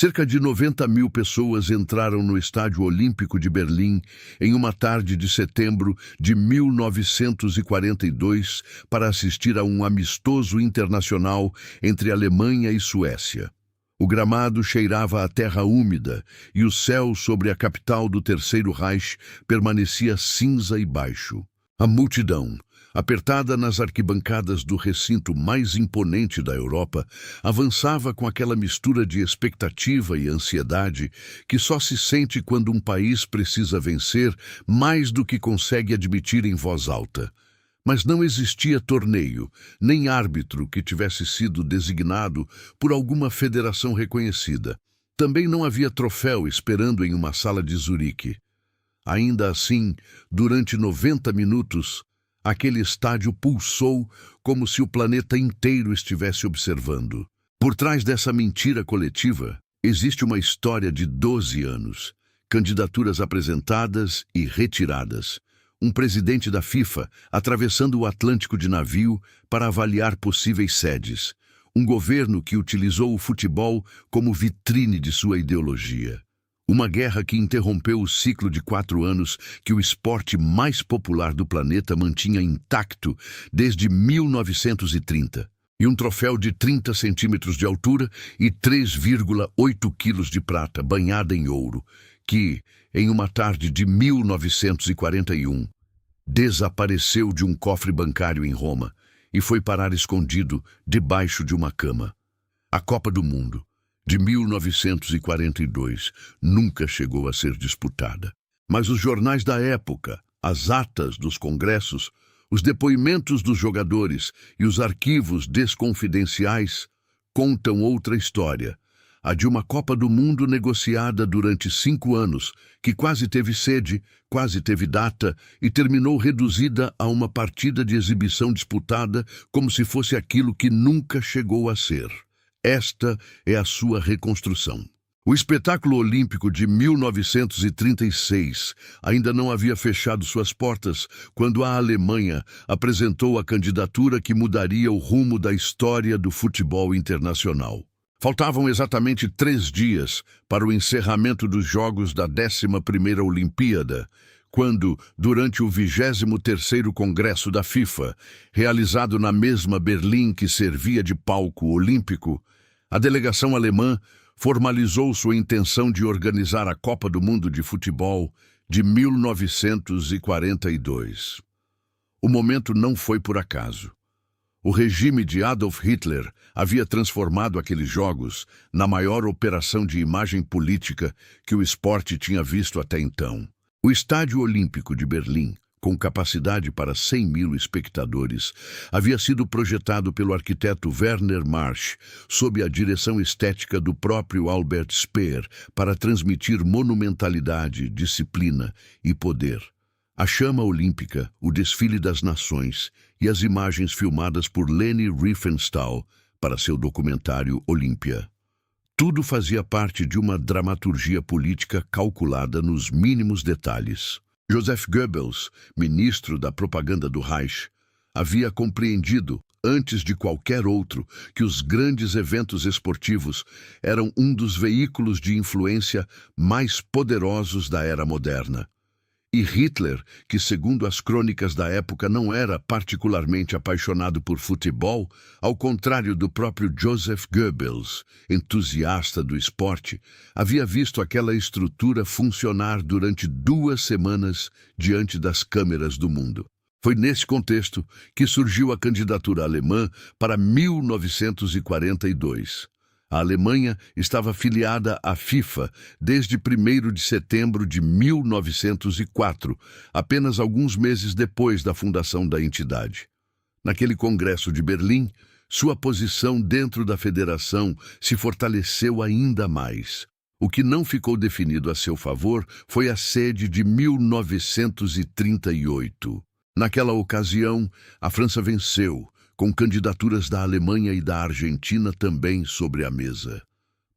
Cerca de 90 mil pessoas entraram no Estádio Olímpico de Berlim em uma tarde de setembro de 1942 para assistir a um amistoso internacional entre Alemanha e Suécia. O gramado cheirava a terra úmida e o céu sobre a capital do Terceiro Reich permanecia cinza e baixo. A multidão, apertada nas arquibancadas do recinto mais imponente da Europa, avançava com aquela mistura de expectativa e ansiedade que só se sente quando um país precisa vencer mais do que consegue admitir em voz alta. Mas não existia torneio, nem árbitro que tivesse sido designado por alguma federação reconhecida. Também não havia troféu esperando em uma sala de Zurique. Ainda assim, durante 90 minutos, aquele estádio pulsou como se o planeta inteiro estivesse observando. Por trás dessa mentira coletiva, existe uma história de 12 anos, candidaturas apresentadas e retiradas, um presidente da FIFA atravessando o Atlântico de navio para avaliar possíveis sedes, um governo que utilizou o futebol como vitrine de sua ideologia. Uma guerra que interrompeu o ciclo de 4 anos que o esporte mais popular do planeta mantinha intacto desde 1930. E um troféu de 30 centímetros de altura e 3,8 quilos de prata banhada em ouro, que, em uma tarde de 1941, desapareceu de um cofre bancário em Roma e foi parar escondido debaixo de uma cama. A Copa do Mundo de 1942 nunca chegou a ser disputada. Mas os jornais da época, as atas dos congressos, os depoimentos dos jogadores e os arquivos desconfidenciais contam outra história, a de uma Copa do Mundo negociada durante 5 anos, que quase teve sede, quase teve data e terminou reduzida a uma partida de exibição disputada como se fosse aquilo que nunca chegou a ser. Esta é a sua reconstrução. O espetáculo olímpico de 1936 ainda não havia fechado suas portas quando a Alemanha apresentou a candidatura que mudaria o rumo da história do futebol internacional. Faltavam exatamente 3 dias para o encerramento dos Jogos da 11ª Olimpíada, quando, durante o 23º Congresso da FIFA, realizado na mesma Berlim que servia de palco olímpico, a delegação alemã formalizou sua intenção de organizar a Copa do Mundo de Futebol de 1942. O momento não foi por acaso. O regime de Adolf Hitler havia transformado aqueles Jogos na maior operação de imagem política que o esporte tinha visto até então. O Estádio Olímpico de Berlim, com capacidade para 100 mil espectadores, havia sido projetado pelo arquiteto Werner Marsch, sob a direção estética do próprio Albert Speer, para transmitir monumentalidade, disciplina e poder. A chama olímpica, o desfile das nações e as imagens filmadas por Leni Riefenstahl para seu documentário Olímpia. Tudo fazia parte de uma dramaturgia política calculada nos mínimos detalhes. Joseph Goebbels, ministro da propaganda do Reich, havia compreendido, antes de qualquer outro, que os grandes eventos esportivos eram um dos veículos de influência mais poderosos da era moderna. E Hitler, que segundo as crônicas da época não era particularmente apaixonado por futebol, ao contrário do próprio Joseph Goebbels, entusiasta do esporte, havia visto aquela estrutura funcionar durante 2 semanas diante das câmeras do mundo. Foi nesse contexto que surgiu a candidatura alemã para 1942. A Alemanha estava filiada à FIFA desde 1º de setembro de 1904, apenas alguns meses depois da fundação da entidade. Naquele congresso de Berlim, sua posição dentro da federação se fortaleceu ainda mais. O que não ficou definido a seu favor foi a sede de 1938. Naquela ocasião, a França venceu, com candidaturas da Alemanha e da Argentina também sobre a mesa.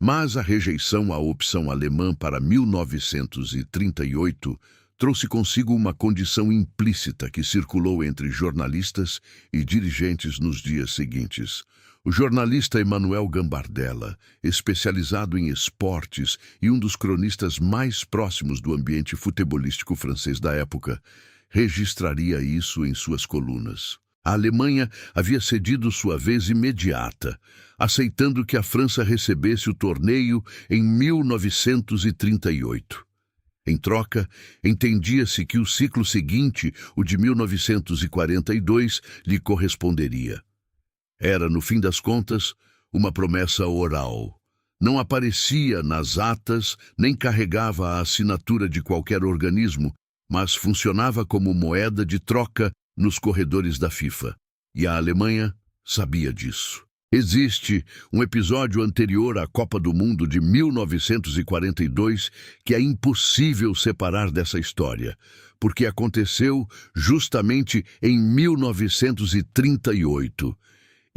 Mas a rejeição à opção alemã para 1938 trouxe consigo uma condição implícita que circulou entre jornalistas e dirigentes nos dias seguintes. O jornalista Emanuel Gambardella, especializado em esportes e um dos cronistas mais próximos do ambiente futebolístico francês da época, registraria isso em suas colunas. A Alemanha havia cedido sua vez imediata, aceitando que a França recebesse o torneio em 1938. Em troca, entendia-se que o ciclo seguinte, o de 1942, lhe corresponderia. Era, no fim das contas, uma promessa oral. Não aparecia nas atas, nem carregava a assinatura de qualquer organismo, mas funcionava como moeda de troca nos corredores da FIFA. E a Alemanha sabia disso. Existe um episódio anterior à Copa do Mundo de 1942 que é impossível separar dessa história, porque aconteceu justamente em 1938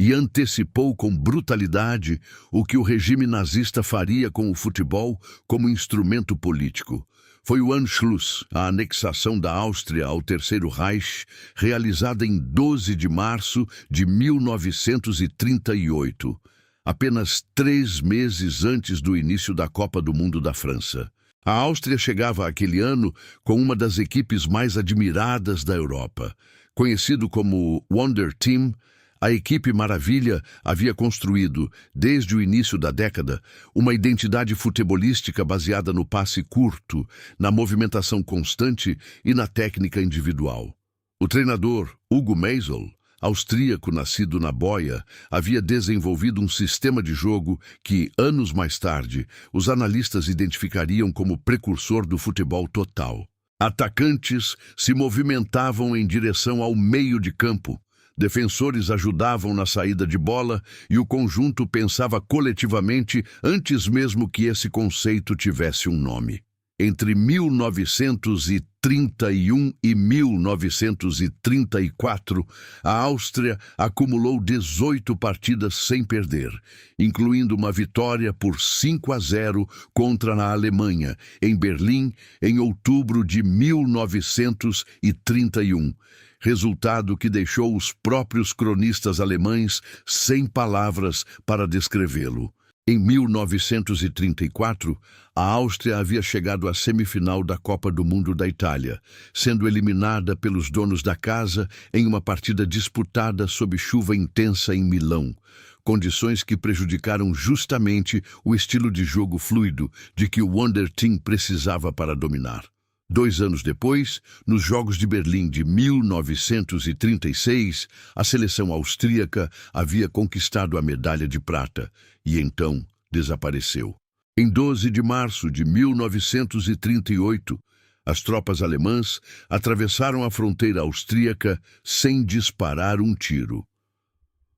e antecipou com brutalidade o que o regime nazista faria com o futebol como instrumento político. Foi o Anschluss, a anexação da Áustria ao Terceiro Reich, realizada em 12 de março de 1938, apenas 3 meses antes do início da Copa do Mundo da França. A Áustria chegava aquele ano com uma das equipes mais admiradas da Europa. Conhecido como Wonder Team, a equipe Maravilha havia construído, desde o início da década, uma identidade futebolística baseada no passe curto, na movimentação constante e na técnica individual. O treinador, Hugo Meisel, austríaco nascido na Boia, havia desenvolvido um sistema de jogo que, anos mais tarde, os analistas identificariam como precursor do futebol total. Atacantes se movimentavam em direção ao meio de campo. Defensores ajudavam na saída de bola e o conjunto pensava coletivamente antes mesmo que esse conceito tivesse um nome. Entre 1931 e 1934, a Áustria acumulou 18 partidas sem perder, incluindo uma vitória por 5-0 contra a Alemanha, em Berlim, em outubro de 1931. Resultado que deixou os próprios cronistas alemães sem palavras para descrevê-lo. Em 1934, a Áustria havia chegado à semifinal da Copa do Mundo da Itália, sendo eliminada pelos donos da casa em uma partida disputada sob chuva intensa em Milão, condições que prejudicaram justamente o estilo de jogo fluido de que o Wonder Team precisava para dominar. 2 anos depois, nos Jogos de Berlim de 1936, a seleção austríaca havia conquistado a medalha de prata e então desapareceu. Em 12 de março de 1938, as tropas alemãs atravessaram a fronteira austríaca sem disparar um tiro.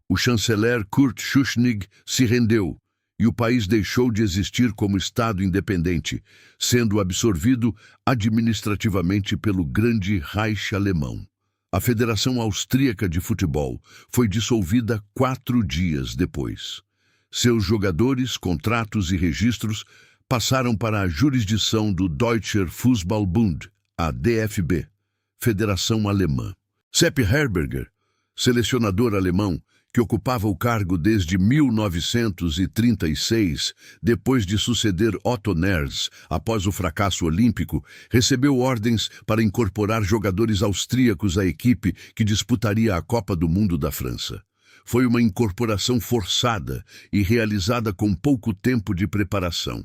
O chanceler Kurt Schuschnigg se rendeu e o país deixou de existir como Estado independente, sendo absorvido administrativamente pelo Grande Reich Alemão. A Federação Austríaca de Futebol foi dissolvida 4 dias depois. Seus jogadores, contratos e registros passaram para a jurisdição do Deutscher Fußball-Bund, a DFB, Federação Alemã. Sepp Herberger, selecionador alemão, que ocupava o cargo desde 1936, depois de suceder Otto Nerz após o fracasso olímpico, recebeu ordens para incorporar jogadores austríacos à equipe que disputaria a Copa do Mundo da França. Foi uma incorporação forçada e realizada com pouco tempo de preparação,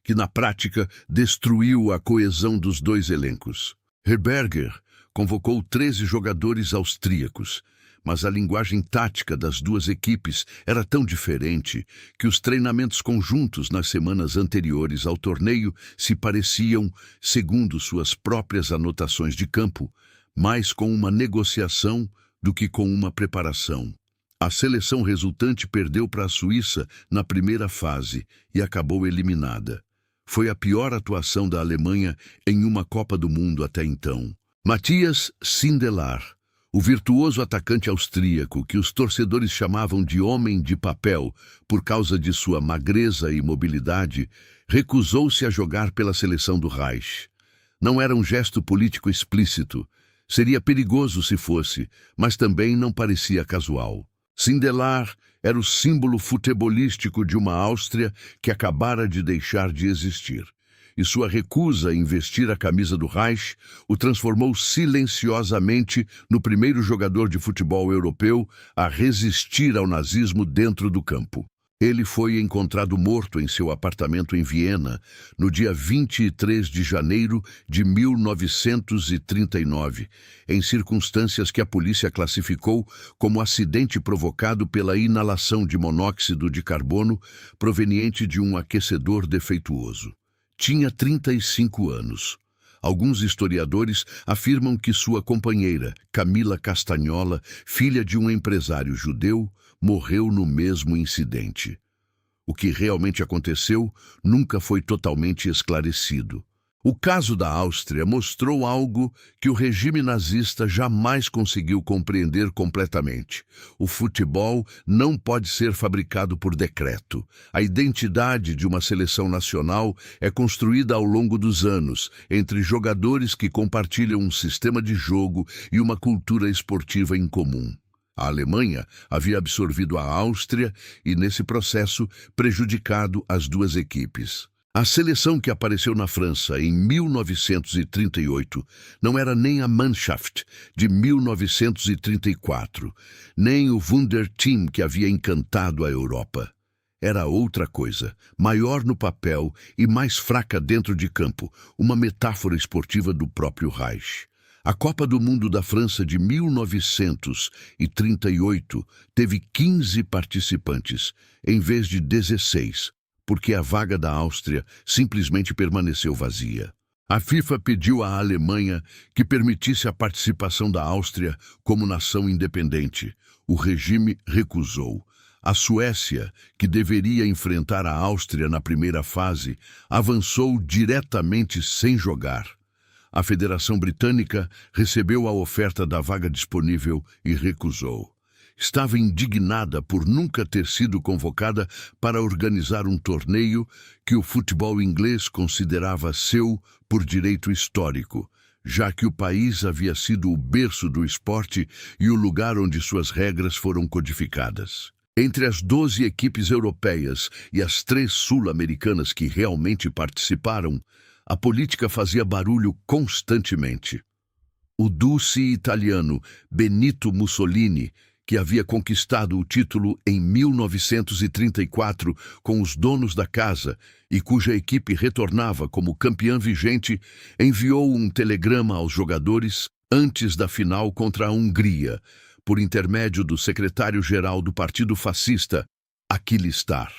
que na prática destruiu a coesão dos 2 elencos. Herberger convocou 13 jogadores austríacos, mas a linguagem tática das 2 equipes era tão diferente que os treinamentos conjuntos nas semanas anteriores ao torneio se pareciam, segundo suas próprias anotações de campo, mais com uma negociação do que com uma preparação. A seleção resultante perdeu para a Suíça na primeira fase e acabou eliminada. Foi a pior atuação da Alemanha em uma Copa do Mundo até então. Matthias Sindelar, o virtuoso atacante austríaco que os torcedores chamavam de homem de papel por causa de sua magreza e mobilidade, recusou-se a jogar pela seleção do Reich. Não era um gesto político explícito. Seria perigoso se fosse, mas também não parecia casual. Sindelar era o símbolo futebolístico de uma Áustria que acabara de deixar de existir, e sua recusa em vestir a camisa do Reich o transformou silenciosamente no primeiro jogador de futebol europeu a resistir ao nazismo dentro do campo. Ele foi encontrado morto em seu apartamento em Viena no dia 23 de janeiro de 1939, em circunstâncias que a polícia classificou como acidente provocado pela inalação de monóxido de carbono proveniente de um aquecedor defeituoso. Tinha 35 anos. Alguns historiadores afirmam que sua companheira, Camila Castagnola, filha de um empresário judeu, morreu no mesmo incidente. O que realmente aconteceu nunca foi totalmente esclarecido. O caso da Áustria mostrou algo que o regime nazista jamais conseguiu compreender completamente. O futebol não pode ser fabricado por decreto. A identidade de uma seleção nacional é construída ao longo dos anos, entre jogadores que compartilham um sistema de jogo e uma cultura esportiva em comum. A Alemanha havia absorvido a Áustria e, nesse processo, prejudicado as duas equipes. A seleção que apareceu na França em 1938 não era nem a Mannschaft de 1934, nem o Wunderteam que havia encantado a Europa. Era outra coisa, maior no papel e mais fraca dentro de campo, uma metáfora esportiva do próprio Reich. A Copa do Mundo da França de 1938 teve 15 participantes, em vez de 16, porque a vaga da Áustria simplesmente permaneceu vazia. A FIFA pediu à Alemanha que permitisse a participação da Áustria como nação independente. O regime recusou. A Suécia, que deveria enfrentar a Áustria na primeira fase, avançou diretamente sem jogar. A Federação Britânica recebeu a oferta da vaga disponível e recusou. Estava indignada por nunca ter sido convocada para organizar um torneio que o futebol inglês considerava seu por direito histórico, já que o país havia sido o berço do esporte e o lugar onde suas regras foram codificadas. Entre as 12 equipes europeias e as 3 sul-americanas que realmente participaram, a política fazia barulho constantemente. O duce italiano Benito Mussolini, que havia conquistado o título em 1934 com os donos da casa e cuja equipe retornava como campeã vigente, enviou um telegrama aos jogadores antes da final contra a Hungria, por intermédio do secretário-geral do Partido Fascista, Achille Star.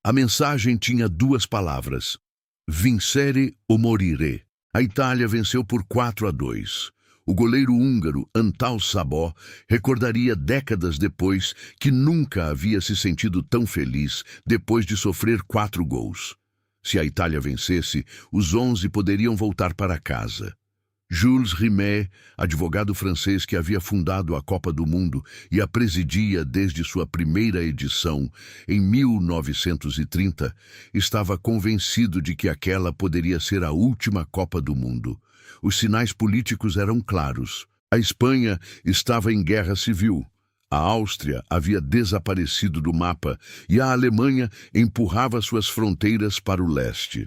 A mensagem tinha 2 palavras: vincere ou morire. A Itália venceu por 4-2. O goleiro húngaro Antal Szabó recordaria décadas depois que nunca havia se sentido tão feliz depois de sofrer 4 gols. Se a Itália vencesse, os 11 poderiam voltar para casa. Jules Rimet, advogado francês que havia fundado a Copa do Mundo e a presidia desde sua primeira edição, em 1930, estava convencido de que aquela poderia ser a última Copa do Mundo. Os sinais políticos eram claros. A Espanha estava em guerra civil. A Áustria havia desaparecido do mapa e a Alemanha empurrava suas fronteiras para o leste.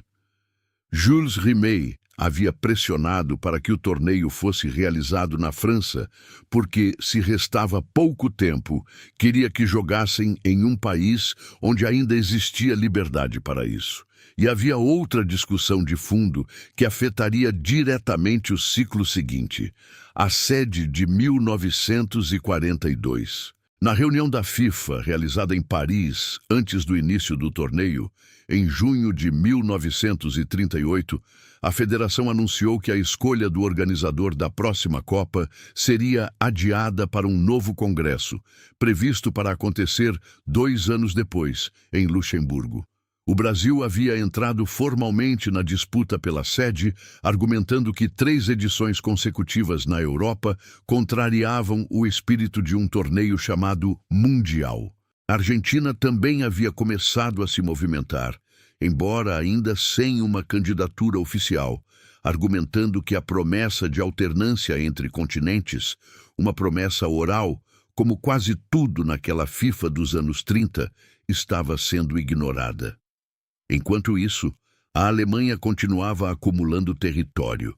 Jules Rimet havia pressionado para que o torneio fosse realizado na França, porque, se restava pouco tempo, queria que jogassem em um país onde ainda existia liberdade para isso. E havia outra discussão de fundo que afetaria diretamente o ciclo seguinte, a sede de 1942. Na reunião da FIFA, realizada em Paris, antes do início do torneio, em junho de 1938, a federação anunciou que a escolha do organizador da próxima Copa seria adiada para um novo congresso, previsto para acontecer 2 anos depois, em Luxemburgo. O Brasil havia entrado formalmente na disputa pela sede, argumentando que 3 edições consecutivas na Europa contrariavam o espírito de um torneio chamado Mundial. A Argentina também havia começado a se movimentar, embora ainda sem uma candidatura oficial, argumentando que a promessa de alternância entre continentes, uma promessa oral, como quase tudo naquela FIFA dos anos 30, estava sendo ignorada. Enquanto isso, a Alemanha continuava acumulando território.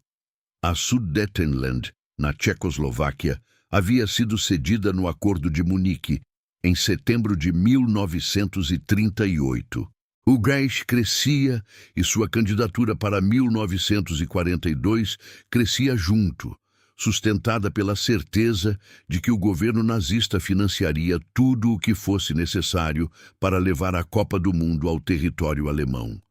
A Sudetenland, na Tchecoslováquia, havia sido cedida no Acordo de Munique, em setembro de 1938. O Reich crescia e sua candidatura para 1942 crescia junto, sustentada pela certeza de que o governo nazista financiaria tudo o que fosse necessário para levar a Copa do Mundo ao território alemão.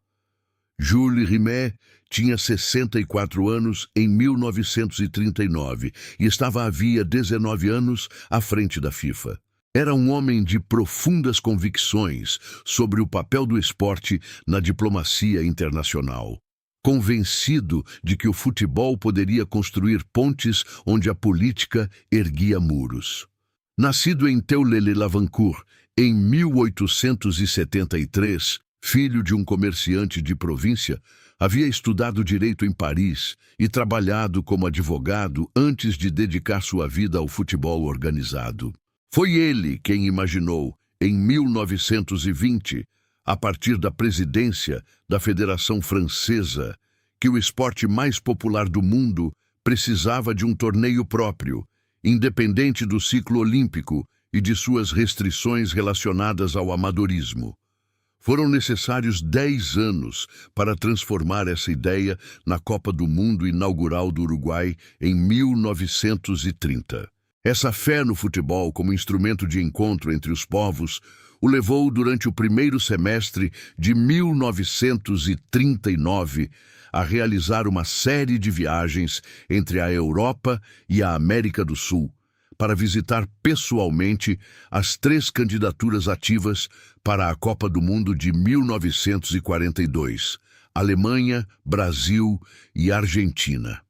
Jules Rimet tinha 64 anos em 1939 e estava havia 19 anos à frente da FIFA. Era um homem de profundas convicções sobre o papel do esporte na diplomacia internacional, convencido de que o futebol poderia construir pontes onde a política erguia muros. Nascido em Theulele-Lavancourt em 1873, filho de um comerciante de província, havia estudado direito em Paris e trabalhado como advogado antes de dedicar sua vida ao futebol organizado. Foi ele quem imaginou, em 1920, a partir da presidência da Federação Francesa, que o esporte mais popular do mundo precisava de um torneio próprio, independente do ciclo olímpico e de suas restrições relacionadas ao amadorismo. Foram necessários 10 anos para transformar essa ideia na Copa do Mundo inaugural do Uruguai em 1930. Essa fé no futebol como instrumento de encontro entre os povos o levou durante o primeiro semestre de 1939 a realizar uma série de viagens entre a Europa e a América do Sul, para visitar pessoalmente as 3 candidaturas ativas para a Copa do Mundo de 1942, Alemanha, Brasil e Argentina.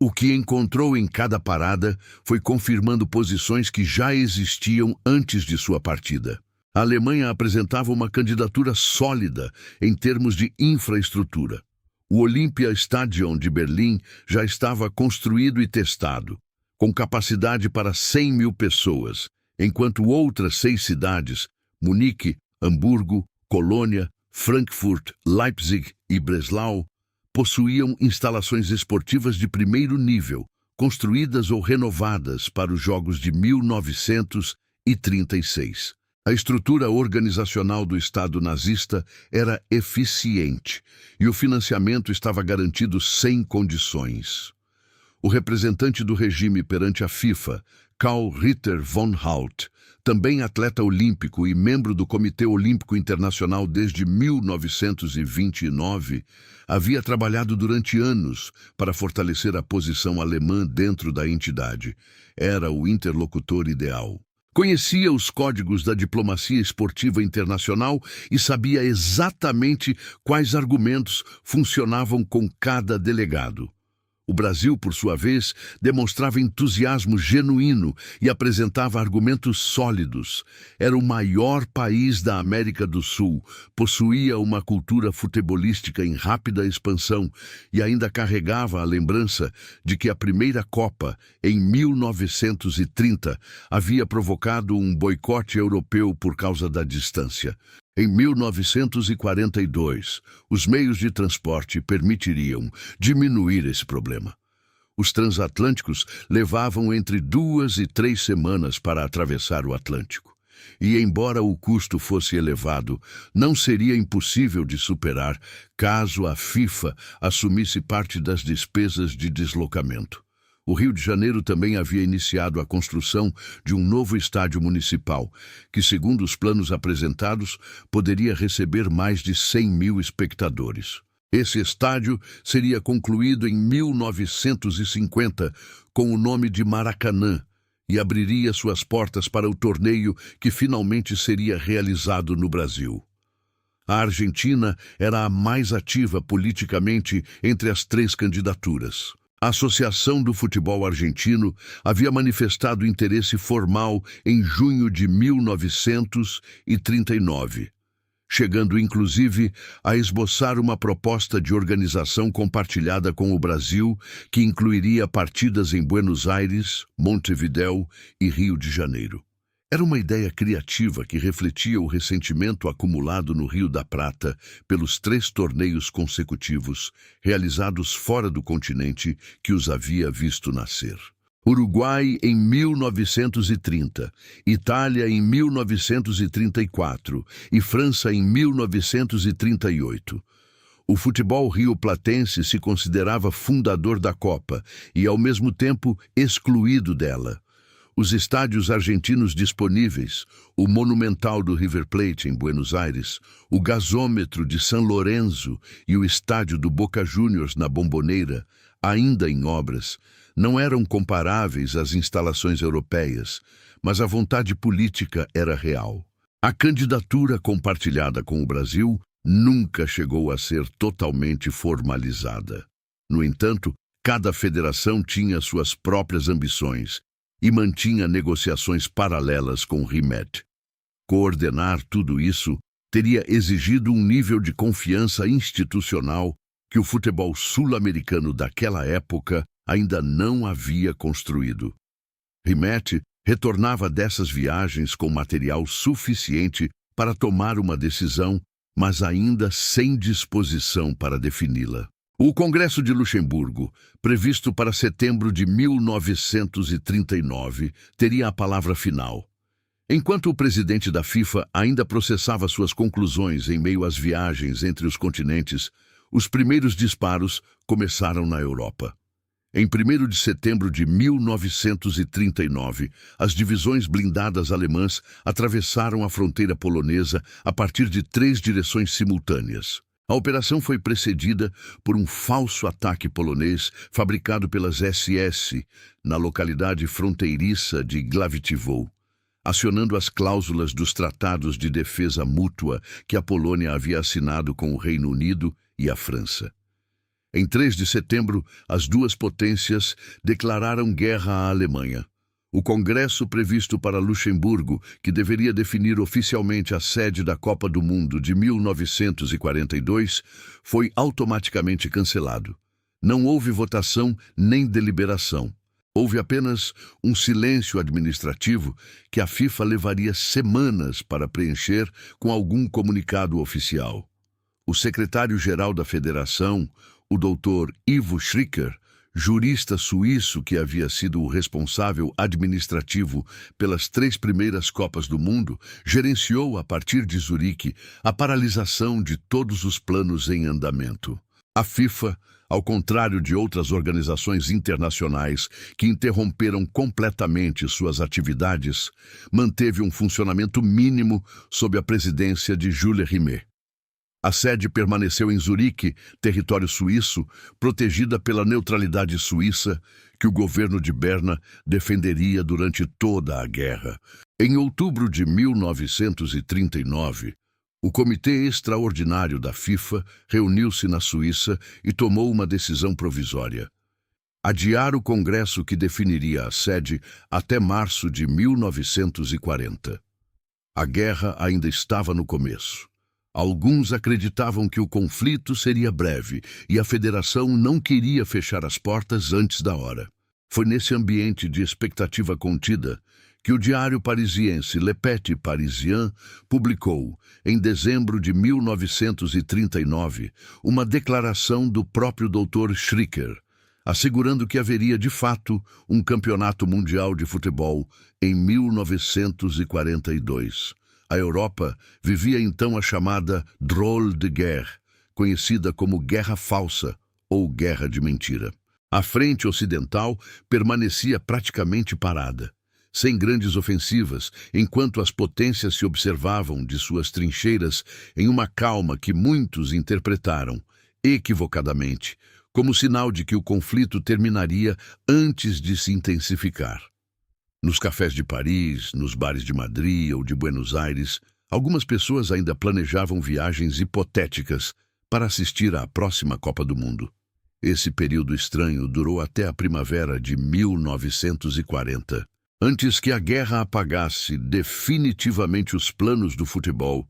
O que encontrou em cada parada foi confirmando posições que já existiam antes de sua partida. A Alemanha apresentava uma candidatura sólida em termos de infraestrutura. O Olympiastadion de Berlim já estava construído e testado, com capacidade para 100 mil pessoas, enquanto outras 6 cidades, Munique, Hamburgo, Colônia, Frankfurt, Leipzig e Breslau, possuíam instalações esportivas de primeiro nível, construídas ou renovadas para os Jogos de 1936. A estrutura organizacional do Estado nazista era eficiente e o financiamento estava garantido sem condições. O representante do regime perante a FIFA, Karl Ritter von Hout, também atleta olímpico e membro do Comitê Olímpico Internacional desde 1929, havia trabalhado durante anos para fortalecer a posição alemã dentro da entidade. Era o interlocutor ideal. Conhecia os códigos da diplomacia esportiva internacional e sabia exatamente quais argumentos funcionavam com cada delegado. O Brasil, por sua vez, demonstrava entusiasmo genuíno e apresentava argumentos sólidos. Era o maior país da América do Sul, possuía uma cultura futebolística em rápida expansão e ainda carregava a lembrança de que a primeira Copa, em 1930, havia provocado um boicote europeu por causa da distância. Em 1942, os meios de transporte permitiriam diminuir esse problema. Os transatlânticos levavam entre 2 e 3 semanas para atravessar o Atlântico. E, embora o custo fosse elevado, não seria impossível de superar caso a FIFA assumisse parte das despesas de deslocamento. O Rio de Janeiro também havia iniciado a construção de um novo estádio municipal, que, segundo os planos apresentados, poderia receber mais de 100 mil espectadores. Esse estádio seria concluído em 1950 com o nome de Maracanã e abriria suas portas para o torneio que finalmente seria realizado no Brasil. A Argentina era a mais ativa politicamente entre as 3 candidaturas. A Associação do Futebol Argentino havia manifestado interesse formal em junho de 1939. chegando inclusive a esboçar uma proposta de organização compartilhada com o Brasil que incluiria partidas em Buenos Aires, Montevidéu e Rio de Janeiro. Era uma ideia criativa que refletia o ressentimento acumulado no Rio da Prata pelos 3 torneios consecutivos, realizados fora do continente que os havia visto nascer. Uruguai em 1930, Itália em 1934 e França em 1938. O futebol rioplatense se considerava fundador da Copa e, ao mesmo tempo, excluído dela. Os estádios argentinos disponíveis, o Monumental do River Plate em Buenos Aires, o gasômetro de São Lourenço e o estádio do Boca Juniors na Bombonera, ainda em obras, não eram comparáveis às instalações europeias, mas a vontade política era real. A candidatura compartilhada com o Brasil nunca chegou a ser totalmente formalizada. No entanto, cada federação tinha suas próprias ambições e mantinha negociações paralelas com o Rimet. Coordenar tudo isso teria exigido um nível de confiança institucional que o futebol sul-americano daquela época ainda não havia construído. Rimet retornava dessas viagens com material suficiente para tomar uma decisão, mas ainda sem disposição para defini-la. O Congresso de Luxemburgo, previsto para setembro de 1939, teria a palavra final. Enquanto o presidente da FIFA ainda processava suas conclusões em meio às viagens entre os continentes, os primeiros disparos começaram na Europa. Em 1º de setembro de 1939, as divisões blindadas alemãs atravessaram a fronteira polonesa a partir de 3 direções simultâneas. A operação foi precedida por um falso ataque polonês fabricado pelas SS na localidade fronteiriça de Glavitywów, acionando as cláusulas dos tratados de defesa mútua que a Polônia havia assinado com o Reino Unido e a França. Em 3 de setembro, as duas potências declararam guerra à Alemanha. O congresso previsto para Luxemburgo, que deveria definir oficialmente a sede da Copa do Mundo de 1942, foi automaticamente cancelado. Não houve votação nem deliberação. Houve apenas um silêncio administrativo que a FIFA levaria semanas para preencher com algum comunicado oficial. O secretário-geral da federação, o Dr. Ivo Schricker, jurista suíço que havia sido o responsável administrativo pelas 3 primeiras Copas do Mundo, gerenciou, a partir de Zurique, a paralisação de todos os planos em andamento. A FIFA, ao contrário de outras organizações internacionais que interromperam completamente suas atividades, manteve um funcionamento mínimo sob a presidência de Jules Rimet. A sede permaneceu em Zurique, território suíço, protegida pela neutralidade suíça que o governo de Berna defenderia durante toda a guerra. Em outubro de 1939, o Comitê Extraordinário da FIFA reuniu-se na Suíça e tomou uma decisão provisória: adiar o congresso que definiria a sede até março de 1940. A guerra ainda estava no começo. Alguns acreditavam que o conflito seria breve e a federação não queria fechar as portas antes da hora. Foi nesse ambiente de expectativa contida que o diário parisiense Le Petit Parisien publicou, em dezembro de 1939, uma declaração do próprio Dr. Schricker, assegurando que haveria de fato um campeonato mundial de futebol em 1942. A Europa vivia então a chamada drôle de guerre, conhecida como Guerra Falsa ou Guerra de Mentira. A frente ocidental permanecia praticamente parada, sem grandes ofensivas, enquanto as potências se observavam de suas trincheiras em uma calma que muitos interpretaram, equivocadamente, como sinal de que o conflito terminaria antes de se intensificar. Nos cafés de Paris, nos bares de Madrid ou de Buenos Aires, algumas pessoas ainda planejavam viagens hipotéticas para assistir à próxima Copa do Mundo. Esse período estranho durou até a primavera de 1940. Antes que a guerra apagasse definitivamente os planos do futebol,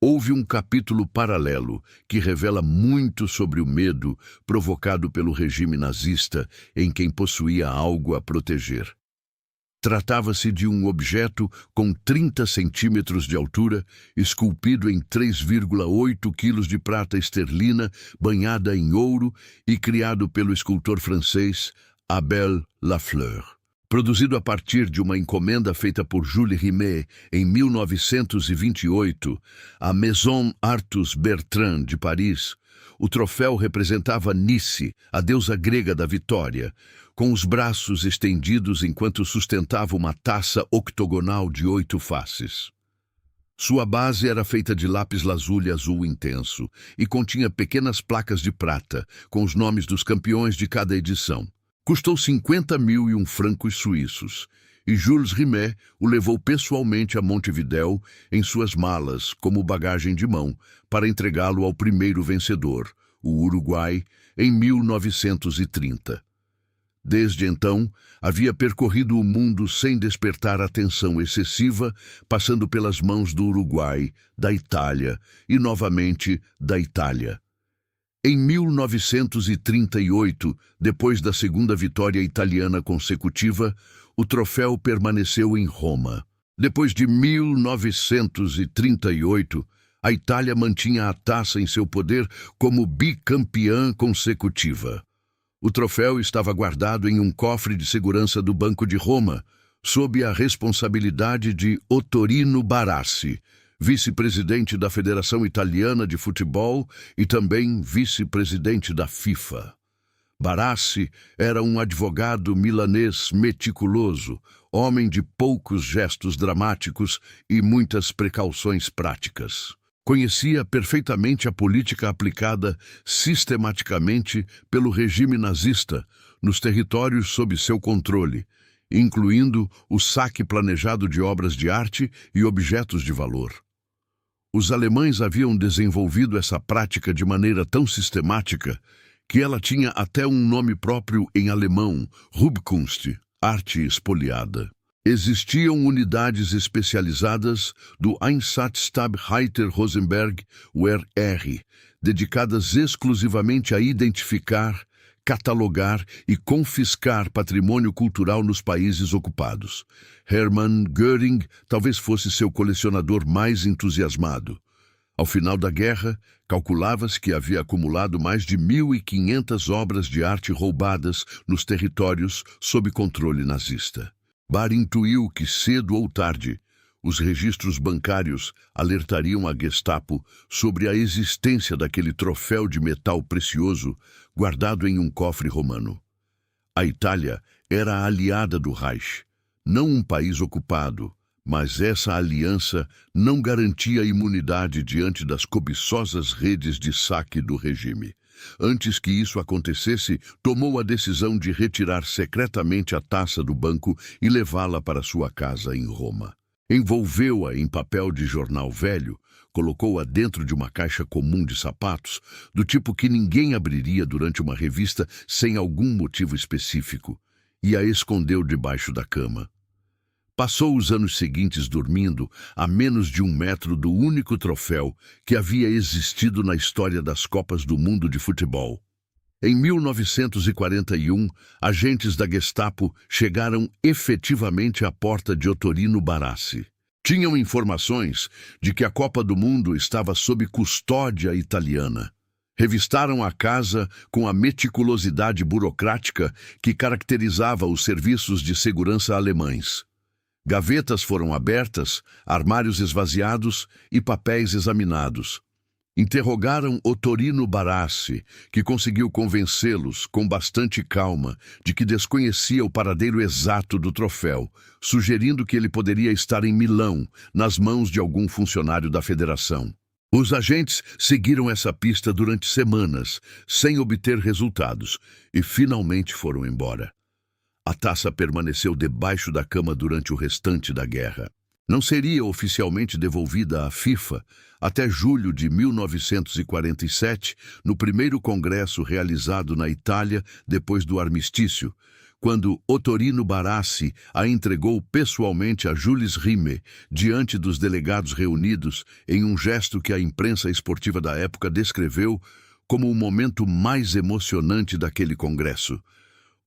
Houve um capítulo paralelo que revela muito sobre o medo provocado pelo regime nazista em quem possuía algo a proteger. Tratava-se de um objeto com 30 centímetros de altura, esculpido em 3,8 quilos de prata esterlina, banhada em ouro e criado pelo escultor francês Abel Lafleur. Produzido a partir de uma encomenda feita por Jules Rimet em 1928, à Maison Artus Bertrand de Paris, o troféu representava Nice, a deusa grega da vitória, com os braços estendidos enquanto sustentava uma taça octogonal de 8 faces. Sua base era feita de lápis-lazuli azul intenso e continha pequenas placas de prata com os nomes dos campeões de cada edição. Custou 50.001 francos suíços, e Jules Rimet o levou pessoalmente a Montevidéu em suas malas como bagagem de mão para entregá-lo ao primeiro vencedor, o Uruguai, em 1930. Desde então, havia percorrido o mundo sem despertar atenção excessiva, passando pelas mãos do Uruguai, da Itália e, novamente, da Itália. Em 1938, depois da segunda vitória italiana consecutiva, o troféu permaneceu em Roma. Depois de 1938, a Itália mantinha a taça em seu poder como bicampeã consecutiva. O troféu estava guardado em um cofre de segurança do Banco de Roma, sob a responsabilidade de Ottorino Barassi, vice-presidente da Federação Italiana de Futebol e também vice-presidente da FIFA. Barassi era um advogado milanês meticuloso, homem de poucos gestos dramáticos e muitas precauções práticas. Conhecia perfeitamente a política aplicada sistematicamente pelo regime nazista nos territórios sob seu controle, incluindo o saque planejado de obras de arte e objetos de valor. Os alemães haviam desenvolvido essa prática de maneira tão sistemática que ela tinha até um nome próprio em alemão, Raubkunst, arte espoliada. Existiam unidades especializadas do Einsatzstab Reiter Rosenberg, o RR, dedicadas exclusivamente a identificar, catalogar e confiscar patrimônio cultural nos países ocupados. Hermann Göring talvez fosse seu colecionador mais entusiasmado. Ao final da guerra, calculava-se que havia acumulado mais de 1.500 obras de arte roubadas nos territórios sob controle nazista. Barr intuiu que, cedo ou tarde, os registros bancários alertariam a Gestapo sobre a existência daquele troféu de metal precioso guardado em um cofre romano. A Itália era a aliada do Reich, não um país ocupado, mas essa aliança não garantia imunidade diante das cobiçosas redes de saque do regime. Antes que isso acontecesse, tomou a decisão de retirar secretamente a taça do banco e levá-la para sua casa em Roma. Envolveu-a em papel de jornal velho, colocou-a dentro de uma caixa comum de sapatos, do tipo que ninguém abriria durante uma revista sem algum motivo específico, e a escondeu debaixo da cama. Passou os anos seguintes dormindo a menos de 1 metro do único troféu que havia existido na história das Copas do Mundo de futebol. Em 1941, agentes da Gestapo chegaram efetivamente à porta de Ottorino Barassi. Tinham informações de que a Copa do Mundo estava sob custódia italiana. Revistaram a casa com a meticulosidade burocrática que caracterizava os serviços de segurança alemães. Gavetas foram abertas, armários esvaziados e papéis examinados. Interrogaram Ottorino Barassi, que conseguiu convencê-los, com bastante calma, de que desconhecia o paradeiro exato do troféu, sugerindo que ele poderia estar em Milão, nas mãos de algum funcionário da federação. Os agentes seguiram essa pista durante semanas, sem obter resultados, e finalmente foram embora. A taça permaneceu debaixo da cama durante o restante da guerra. Não seria oficialmente devolvida à FIFA até julho de 1947, no primeiro congresso realizado na Itália depois do armistício, quando Ottorino Barassi a entregou pessoalmente a Jules Rimet diante dos delegados reunidos em um gesto que a imprensa esportiva da época descreveu como o momento mais emocionante daquele congresso.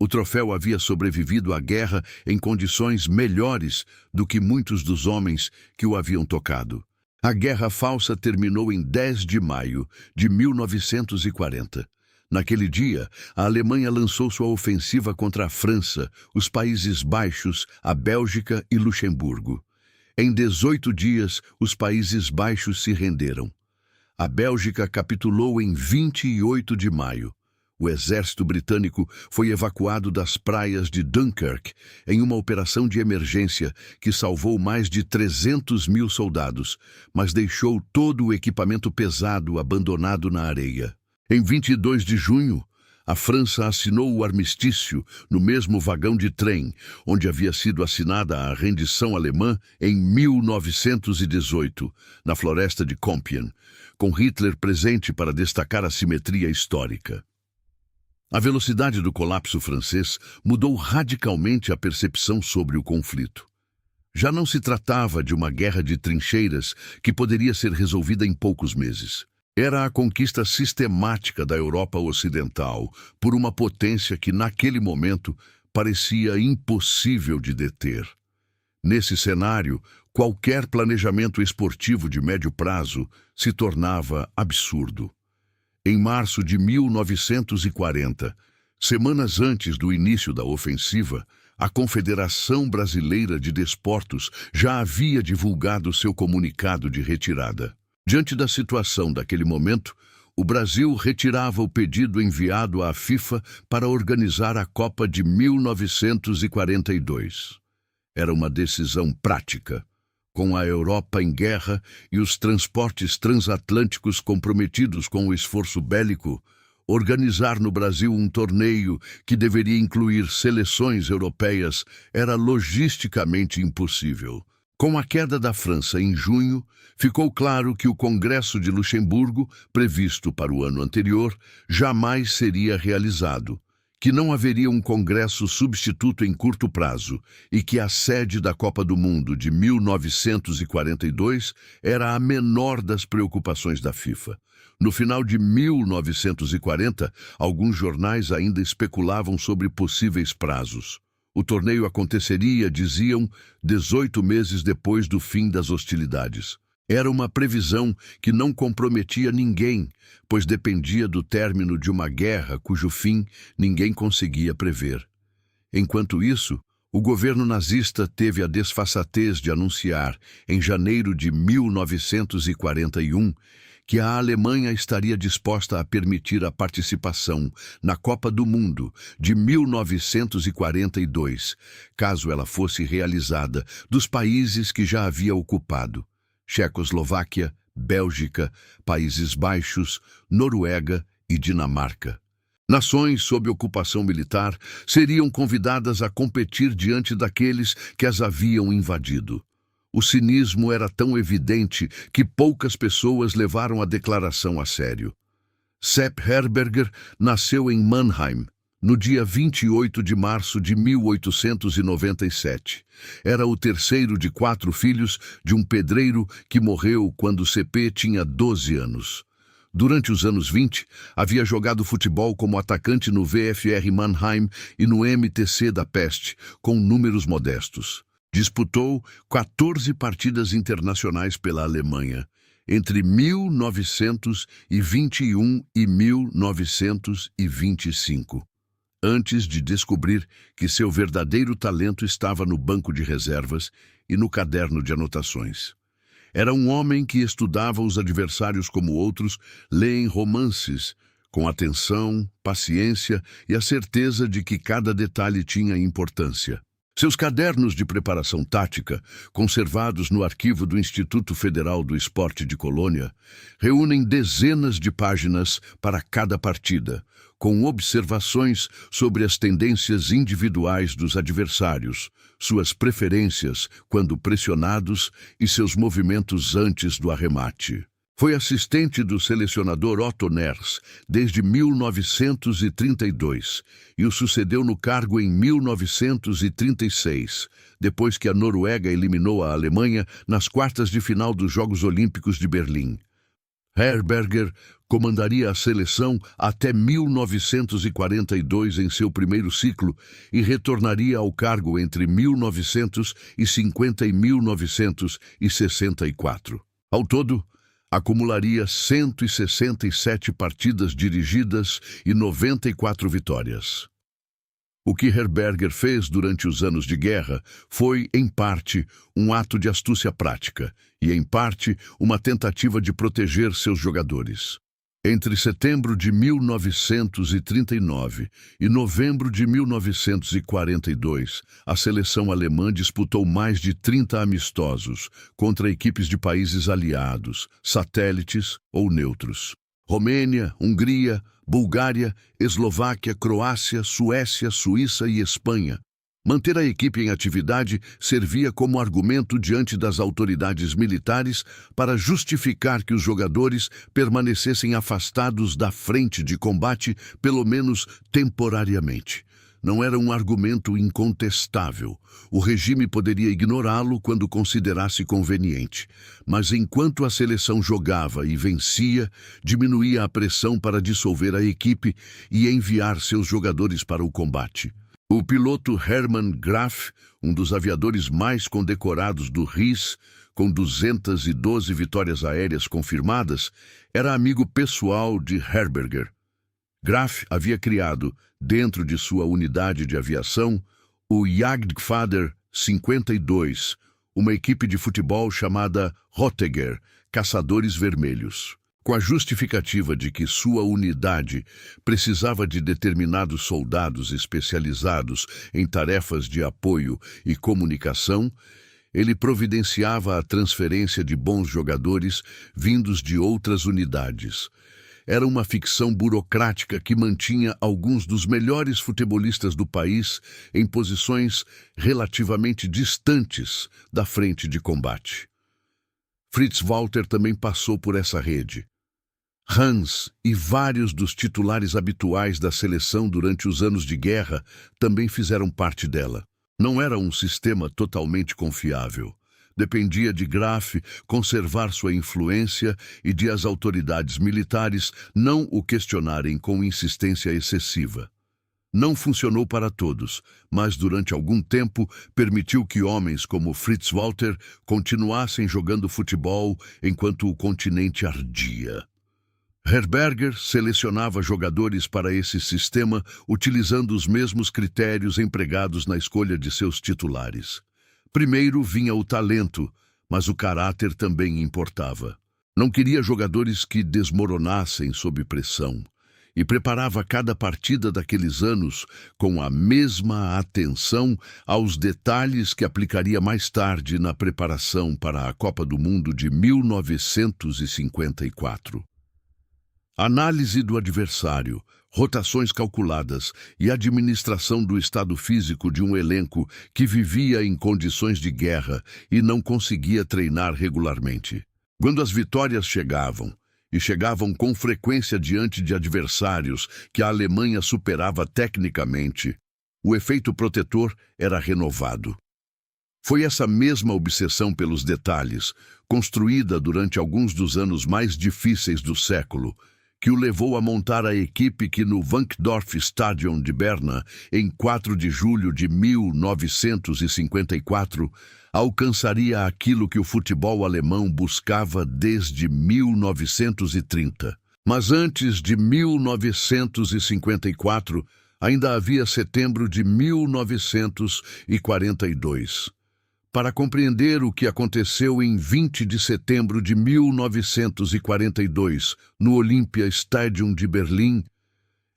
O troféu havia sobrevivido à guerra em condições melhores do que muitos dos homens que o haviam tocado. A Guerra Falsa terminou em 10 de maio de 1940. Naquele dia, a Alemanha lançou sua ofensiva contra a França, os Países Baixos, a Bélgica e Luxemburgo. Em 18 dias, os Países Baixos se renderam. A Bélgica capitulou em 28 de maio. O exército britânico foi evacuado das praias de Dunkirk em uma operação de emergência que salvou mais de 300 mil soldados, mas deixou todo o equipamento pesado abandonado na areia. Em 22 de junho, a França assinou o armistício no mesmo vagão de trem onde havia sido assinada a rendição alemã em 1918, na floresta de Compiègne, com Hitler presente para destacar a simetria histórica. A velocidade do colapso francês mudou radicalmente a percepção sobre o conflito. Já não se tratava de uma guerra de trincheiras que poderia ser resolvida em poucos meses. Era a conquista sistemática da Europa Ocidental por uma potência que, naquele momento, parecia impossível de deter. Nesse cenário, qualquer planejamento esportivo de médio prazo se tornava absurdo. Em março de 1940, semanas antes do início da ofensiva, a Confederação Brasileira de Desportos já havia divulgado seu comunicado de retirada. Diante da situação daquele momento, o Brasil retirava o pedido enviado à FIFA para organizar a Copa de 1942. Era uma decisão prática. Com a Europa em guerra e os transportes transatlânticos comprometidos com o esforço bélico, organizar no Brasil um torneio que deveria incluir seleções europeias era logisticamente impossível. Com a queda da França em junho, ficou claro que o Congresso de Luxemburgo, previsto para o ano anterior, jamais seria realizado, que não haveria um congresso substituto em curto prazo e que a sede da Copa do Mundo de 1942 era a menor das preocupações da FIFA. No final de 1940, alguns jornais ainda especulavam sobre possíveis prazos. O torneio aconteceria, diziam, 18 meses depois do fim das hostilidades. Era uma previsão que não comprometia ninguém, pois dependia do término de uma guerra cujo fim ninguém conseguia prever. Enquanto isso, o governo nazista teve a desfaçatez de anunciar, em janeiro de 1941, que a Alemanha estaria disposta a permitir a participação na Copa do Mundo de 1942, caso ela fosse realizada, dos países que já havia ocupado: Checoslováquia, Bélgica, Países Baixos, Noruega e Dinamarca. Nações sob ocupação militar seriam convidadas a competir diante daqueles que as haviam invadido. O cinismo era tão evidente que poucas pessoas levaram a declaração a sério. Sepp Herberger nasceu em Mannheim, no dia 28 de março de 1897. Era o terceiro de 4 filhos de um pedreiro que morreu quando CP tinha 12 anos. Durante os anos 20, havia jogado futebol como atacante no VfR Mannheim e no MTC da Peste, com números modestos. Disputou 14 partidas internacionais pela Alemanha, entre 1921 e 1925, antes de descobrir que seu verdadeiro talento estava no banco de reservas e no caderno de anotações. Era um homem que estudava os adversários como outros leem romances, com atenção, paciência e a certeza de que cada detalhe tinha importância. Seus cadernos de preparação tática, conservados no arquivo do Instituto Federal do Esporte de Colônia, reúnem dezenas de páginas para cada partida, com observações sobre as tendências individuais dos adversários, suas preferências quando pressionados e seus movimentos antes do arremate. Foi assistente do selecionador Otto Ners desde 1932 e o sucedeu no cargo em 1936, depois que a Noruega eliminou a Alemanha nas quartas de final dos Jogos Olímpicos de Berlim. Herberger comandaria a seleção até 1942 em seu primeiro ciclo e retornaria ao cargo entre 1950 e 1964. Ao todo, acumularia 167 partidas dirigidas e 94 vitórias. O que Herberger fez durante os anos de guerra foi, em parte, um ato de astúcia prática e, em parte, uma tentativa de proteger seus jogadores. Entre setembro de 1939 e novembro de 1942, a seleção alemã disputou mais de 30 amistosos contra equipes de países aliados, satélites ou neutros. Romênia, Hungria, Bulgária, Eslováquia, Croácia, Suécia, Suíça e Espanha. Manter a equipe em atividade servia como argumento diante das autoridades militares para justificar que os jogadores permanecessem afastados da frente de combate, pelo menos temporariamente. Não era um argumento incontestável. O regime poderia ignorá-lo quando considerasse conveniente. Mas enquanto a seleção jogava e vencia, diminuía a pressão para dissolver a equipe e enviar seus jogadores para o combate. O piloto Hermann Graf, um dos aviadores mais condecorados do RIS, com 212 vitórias aéreas confirmadas, era amigo pessoal de Herberger. Graf havia criado, dentro de sua unidade de aviação, o Jagdgevader 52, uma equipe de futebol chamada Rottiger, Caçadores Vermelhos. Com a justificativa de que sua unidade precisava de determinados soldados especializados em tarefas de apoio e comunicação, ele providenciava a transferência de bons jogadores vindos de outras unidades. Era uma ficção burocrática que mantinha alguns dos melhores futebolistas do país em posições relativamente distantes da frente de combate. Fritz Walter também passou por essa rede. Hans e vários dos titulares habituais da seleção durante os anos de guerra também fizeram parte dela. Não era um sistema totalmente confiável. Dependia de Graf conservar sua influência e de as autoridades militares não o questionarem com insistência excessiva. Não funcionou para todos, mas durante algum tempo permitiu que homens como Fritz Walter continuassem jogando futebol enquanto o continente ardia. Herberger selecionava jogadores para esse sistema utilizando os mesmos critérios empregados na escolha de seus titulares. Primeiro vinha o talento, mas o caráter também importava. Não queria jogadores que desmoronassem sob pressão e preparava cada partida daqueles anos com a mesma atenção aos detalhes que aplicaria mais tarde na preparação para a Copa do Mundo de 1954. Análise do adversário, rotações calculadas e administração do estado físico de um elenco que vivia em condições de guerra e não conseguia treinar regularmente. Quando as vitórias chegavam, e chegavam com frequência diante de adversários que a Alemanha superava tecnicamente, o efeito protetor era renovado. Foi essa mesma obsessão pelos detalhes, construída durante alguns dos anos mais difíceis do século, que o levou a montar a equipe que no Wankdorf Stadion de Berna, em 4 de julho de 1954, alcançaria aquilo que o futebol alemão buscava desde 1930. Mas antes de 1954, ainda havia setembro de 1942. Para compreender o que aconteceu em 20 de setembro de 1942, no Olympia Stadium de Berlim,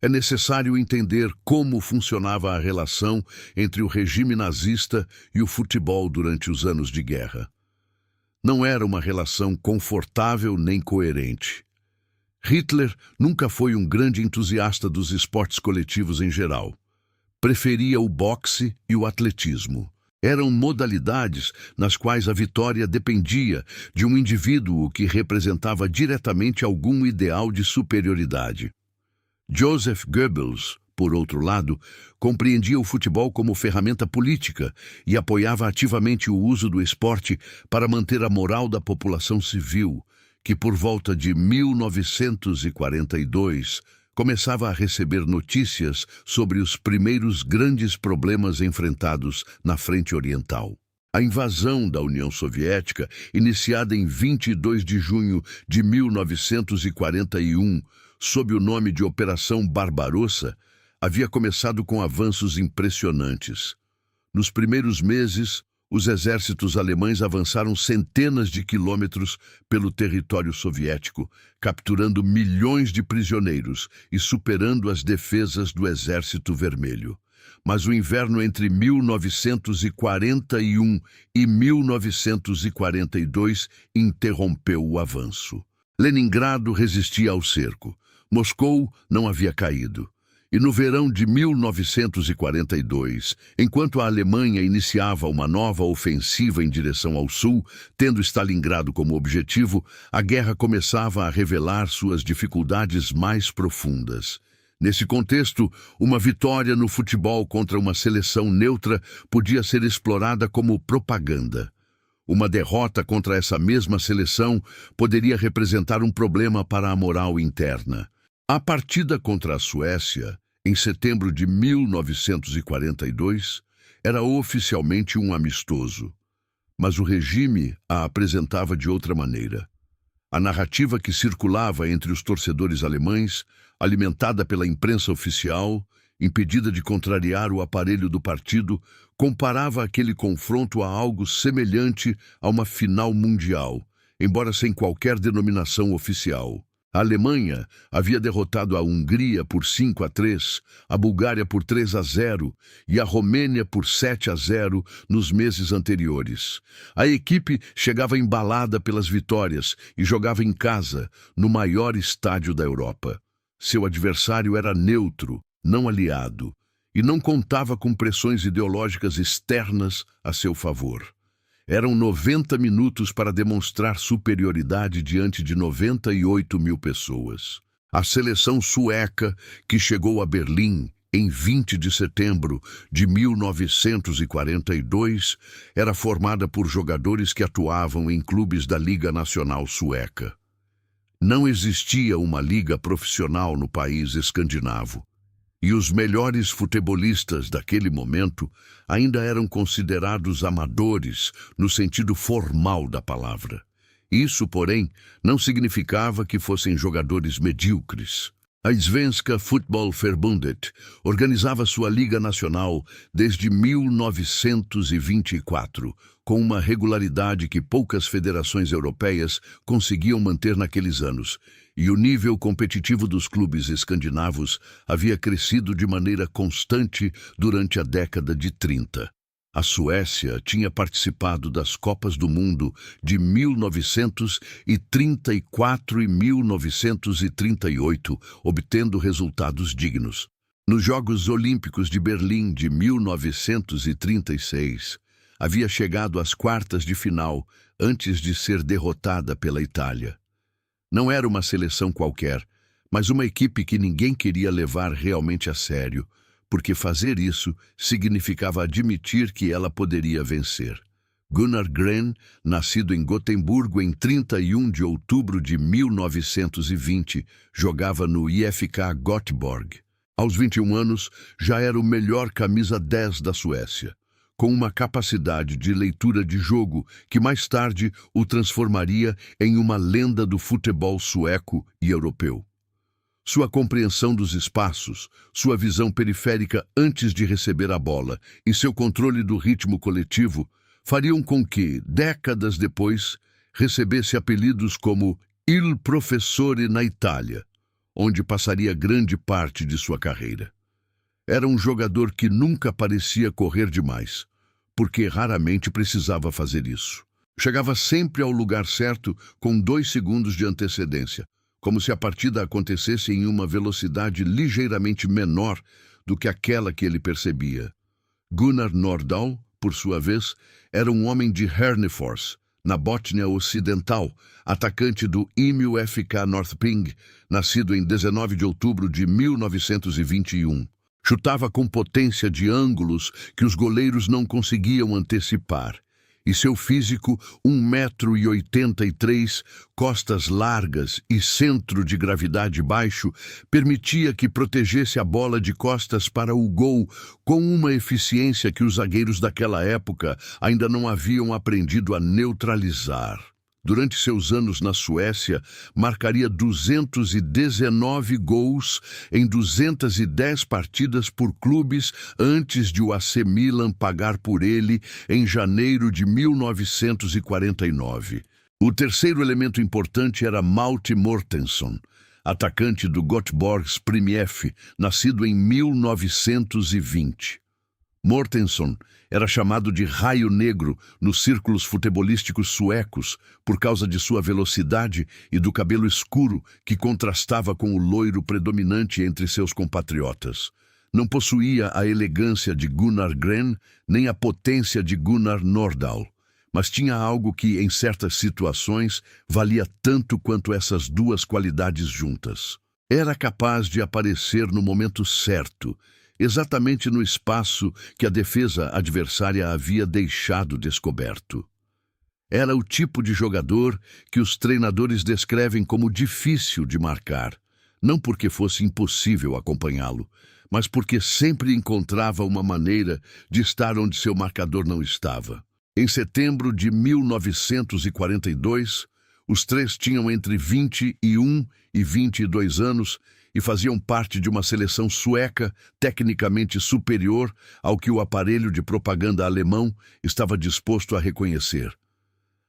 é necessário entender como funcionava a relação entre o regime nazista e o futebol durante os anos de guerra. Não era uma relação confortável nem coerente. Hitler nunca foi um grande entusiasta dos esportes coletivos em geral. Preferia o boxe e o atletismo. Eram modalidades nas quais a vitória dependia de um indivíduo que representava diretamente algum ideal de superioridade. Joseph Goebbels, por outro lado, compreendia o futebol como ferramenta política e apoiava ativamente o uso do esporte para manter a moral da população civil, que por volta de 1942 começava a receber notícias sobre os primeiros grandes problemas enfrentados na frente oriental. A invasão da União Soviética, iniciada em 22 de junho de 1941, sob o nome de Operação Barbarossa, havia começado com avanços impressionantes. Nos primeiros meses, os exércitos alemães avançaram centenas de quilômetros pelo território soviético, capturando milhões de prisioneiros e superando as defesas do Exército Vermelho. Mas o inverno entre 1941 e 1942 interrompeu o avanço. Leningrado resistia ao cerco. Moscou não havia caído. E no verão de 1942, enquanto a Alemanha iniciava uma nova ofensiva em direção ao sul, tendo Stalingrado como objetivo, a guerra começava a revelar suas dificuldades mais profundas. Nesse contexto, uma vitória no futebol contra uma seleção neutra podia ser explorada como propaganda. Uma derrota contra essa mesma seleção poderia representar um problema para a moral interna. A partida contra a Suécia, em setembro de 1942, era oficialmente um amistoso, mas o regime a apresentava de outra maneira. A narrativa que circulava entre os torcedores alemães, alimentada pela imprensa oficial, impedida de contrariar o aparelho do partido, comparava aquele confronto a algo semelhante a uma final mundial, embora sem qualquer denominação oficial. A Alemanha havia derrotado a Hungria por 5-3, a Bulgária por 3-0 e a Romênia por 7-0 nos meses anteriores. A equipe chegava embalada pelas vitórias e jogava em casa, no maior estádio da Europa. Seu adversário era neutro, não aliado, e não contava com pressões ideológicas externas a seu favor. Eram 90 minutos para demonstrar superioridade diante de 98 mil pessoas. A seleção sueca, que chegou a Berlim em 20 de setembro de 1942, era formada por jogadores que atuavam em clubes da Liga Nacional Sueca. Não existia uma liga profissional no país escandinavo. E os melhores futebolistas daquele momento ainda eram considerados amadores no sentido formal da palavra. Isso, porém, não significava que fossem jogadores medíocres. A Svenska Fotbollförbundet organizava sua Liga Nacional desde 1924, com uma regularidade que poucas federações europeias conseguiam manter naqueles anos, e o nível competitivo dos clubes escandinavos havia crescido de maneira constante durante a década de 30. A Suécia tinha participado das Copas do Mundo de 1934 e 1938, obtendo resultados dignos. Nos Jogos Olímpicos de Berlim de 1936, havia chegado às quartas de final antes de ser derrotada pela Itália. Não era uma seleção qualquer, mas uma equipe que ninguém queria levar realmente a sério, porque fazer isso significava admitir que ela poderia vencer. Gunnar Gren, nascido em Gotemburgo em 31 de outubro de 1920, jogava no IFK Göteborg. Aos 21 anos, já era o melhor camisa 10 da Suécia, com uma capacidade de leitura de jogo que mais tarde o transformaria em uma lenda do futebol sueco e europeu. Sua compreensão dos espaços, sua visão periférica antes de receber a bola e seu controle do ritmo coletivo fariam com que, décadas depois, recebesse apelidos como Il Professore na Itália, onde passaria grande parte de sua carreira. Era um jogador que nunca parecia correr demais, porque raramente precisava fazer isso. Chegava sempre ao lugar certo com 2 segundos de antecedência, como se a partida acontecesse em uma velocidade ligeiramente menor do que aquela que ele percebia. Gunnar Nordahl, por sua vez, era um homem de Hernefors, na Bótnia Ocidental, atacante do Imo FK Norrköping, nascido em 19 de outubro de 1921. Chutava com potência de ângulos que os goleiros não conseguiam antecipar. E seu físico, 1,83 m, costas largas e centro de gravidade baixo, permitia que protegesse a bola de costas para o gol com uma eficiência que os zagueiros daquela época ainda não haviam aprendido a neutralizar. Durante seus anos na Suécia, marcaria 219 gols em 210 partidas por clubes antes de o AC Milan pagar por ele em janeiro de 1949. O terceiro elemento importante era Malte Mortensson, atacante do Göteborgs Premier, nascido em 1920. Mortensson era chamado de Raio Negro nos círculos futebolísticos suecos por causa de sua velocidade e do cabelo escuro que contrastava com o loiro predominante entre seus compatriotas. Não possuía a elegância de Gunnar Gren nem a potência de Gunnar Nordahl, mas tinha algo que, em certas situações, valia tanto quanto essas duas qualidades juntas. Era capaz de aparecer no momento certo, exatamente no espaço que a defesa adversária havia deixado descoberto. Era o tipo de jogador que os treinadores descrevem como difícil de marcar, não porque fosse impossível acompanhá-lo, mas porque sempre encontrava uma maneira de estar onde seu marcador não estava. Em setembro de 1942, os três tinham entre 21 e 22 anos e faziam parte de uma seleção sueca tecnicamente superior ao que o aparelho de propaganda alemão estava disposto a reconhecer.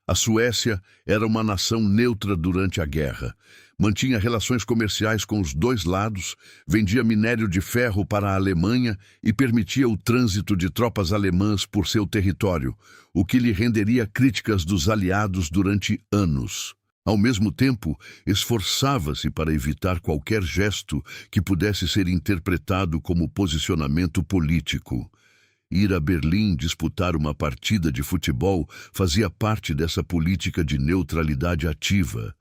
A Suécia era uma nação neutra durante a guerra. Mantinha relações comerciais com os dois lados, vendia minério de ferro para a Alemanha e permitia o trânsito de tropas alemãs por seu território, o que lhe renderia críticas dos aliados durante anos. Ao mesmo tempo, esforçava-se para evitar qualquer gesto que pudesse ser interpretado como posicionamento político. Ir a Berlim disputar uma partida de futebol fazia parte dessa política de neutralidade ativa.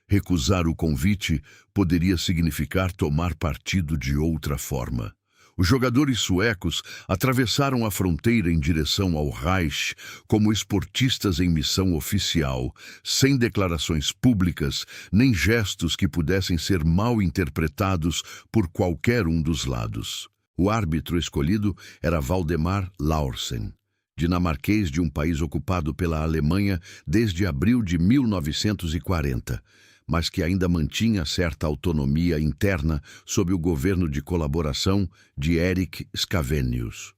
Recusar o convite poderia significar tomar partido de outra forma. Os jogadores suecos atravessaram a fronteira em direção ao Reich como esportistas em missão oficial, sem declarações públicas nem gestos que pudessem ser mal interpretados por qualquer um dos lados. O árbitro escolhido era Valdemar Laursen, dinamarquês de um país ocupado pela Alemanha desde abril de 1940. Mas que ainda mantinha certa autonomia interna sob o governo de colaboração de Erik Scavenius.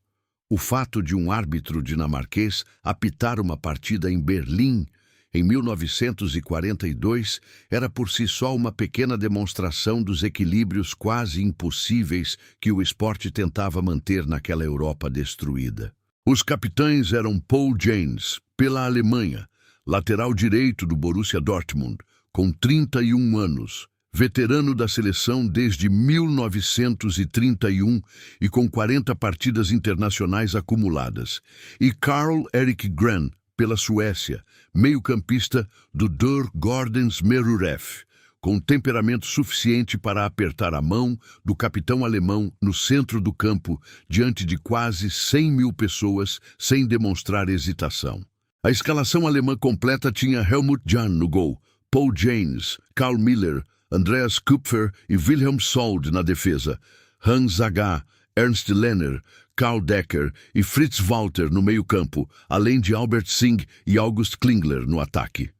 O fato de um árbitro dinamarquês apitar uma partida em Berlim em 1942 era por si só uma pequena demonstração dos equilíbrios quase impossíveis que o esporte tentava manter naquela Europa destruída. Os capitães eram Paul Janes, pela Alemanha, lateral direito do Borussia Dortmund, com 31 anos, veterano da seleção desde 1931 e com 40 partidas internacionais acumuladas, e Carl-Erik Gren, pela Suécia, meio-campista do Djurgårdens Meruref, com temperamento suficiente para apertar a mão do capitão alemão no centro do campo, diante de quase 100.000 pessoas, sem demonstrar hesitação. A escalação alemã completa tinha Helmut Jahn no gol, Paul Janes, Karl Miller, Andreas Kupfer e Wilhelm Sold na defesa, Hans Zaga, Ernst Lehner, Karl Decker e Fritz Walter no meio-campo, além de Albert Singh e August Klingler no ataque.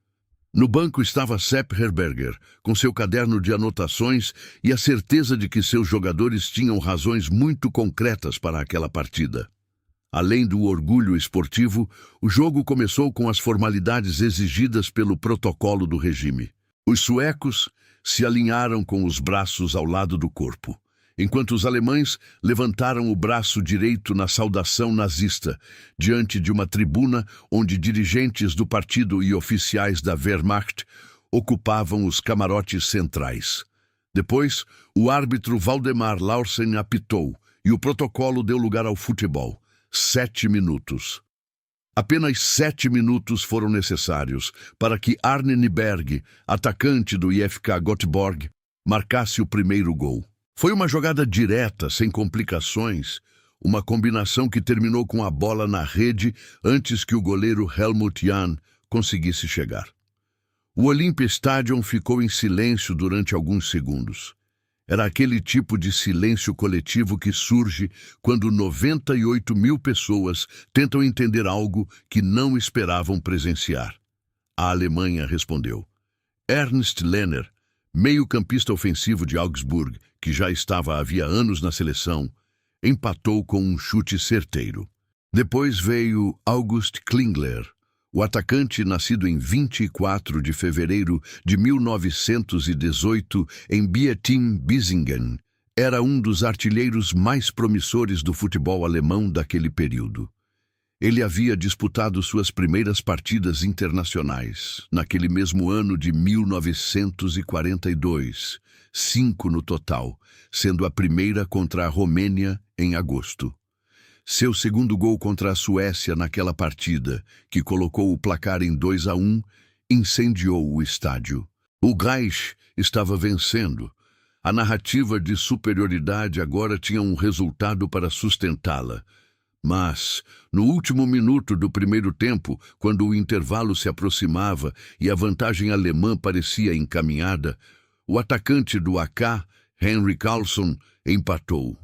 No banco estava Sepp Herberger, com seu caderno de anotações e a certeza de que seus jogadores tinham razões muito concretas para aquela partida. Além do orgulho esportivo, o jogo começou com as formalidades exigidas pelo protocolo do regime. Os suecos se alinharam com os braços ao lado do corpo, enquanto os alemães levantaram o braço direito na saudação nazista, diante de uma tribuna onde dirigentes do partido e oficiais da Wehrmacht ocupavam os camarotes centrais. Depois, o árbitro Valdemar Laursen apitou e o protocolo deu lugar ao futebol. 7 minutos. Apenas 7 minutos foram necessários para que Arne Nyberg, atacante do IFK Göteborg, marcasse o primeiro gol. Foi uma jogada direta, sem complicações, uma combinação que terminou com a bola na rede antes que o goleiro Helmut Jahn conseguisse chegar. O Olympiastadion ficou em silêncio durante alguns segundos. Era aquele tipo de silêncio coletivo que surge quando 98 mil pessoas tentam entender algo que não esperavam presenciar. A Alemanha respondeu. Ernst Lehner, meio-campista ofensivo de Augsburg, que já estava havia anos na seleção, empatou com um chute certeiro. Depois veio August Klingler, o atacante nascido em 24 de fevereiro de 1918 em Bietigheim-Bissingen. Era um dos artilheiros mais promissores do futebol alemão daquele período. Ele havia disputado suas primeiras partidas internacionais, naquele mesmo ano de 1942, 5 no total, sendo a primeira contra a Romênia em agosto. Seu segundo gol contra a Suécia naquela partida, que colocou o placar em 2-1, incendiou o estádio. O Reich estava vencendo. A narrativa de superioridade agora tinha um resultado para sustentá-la. Mas, no último minuto do primeiro tempo, quando o intervalo se aproximava e a vantagem alemã parecia encaminhada, o atacante do AK, Henry Carlson, empatou.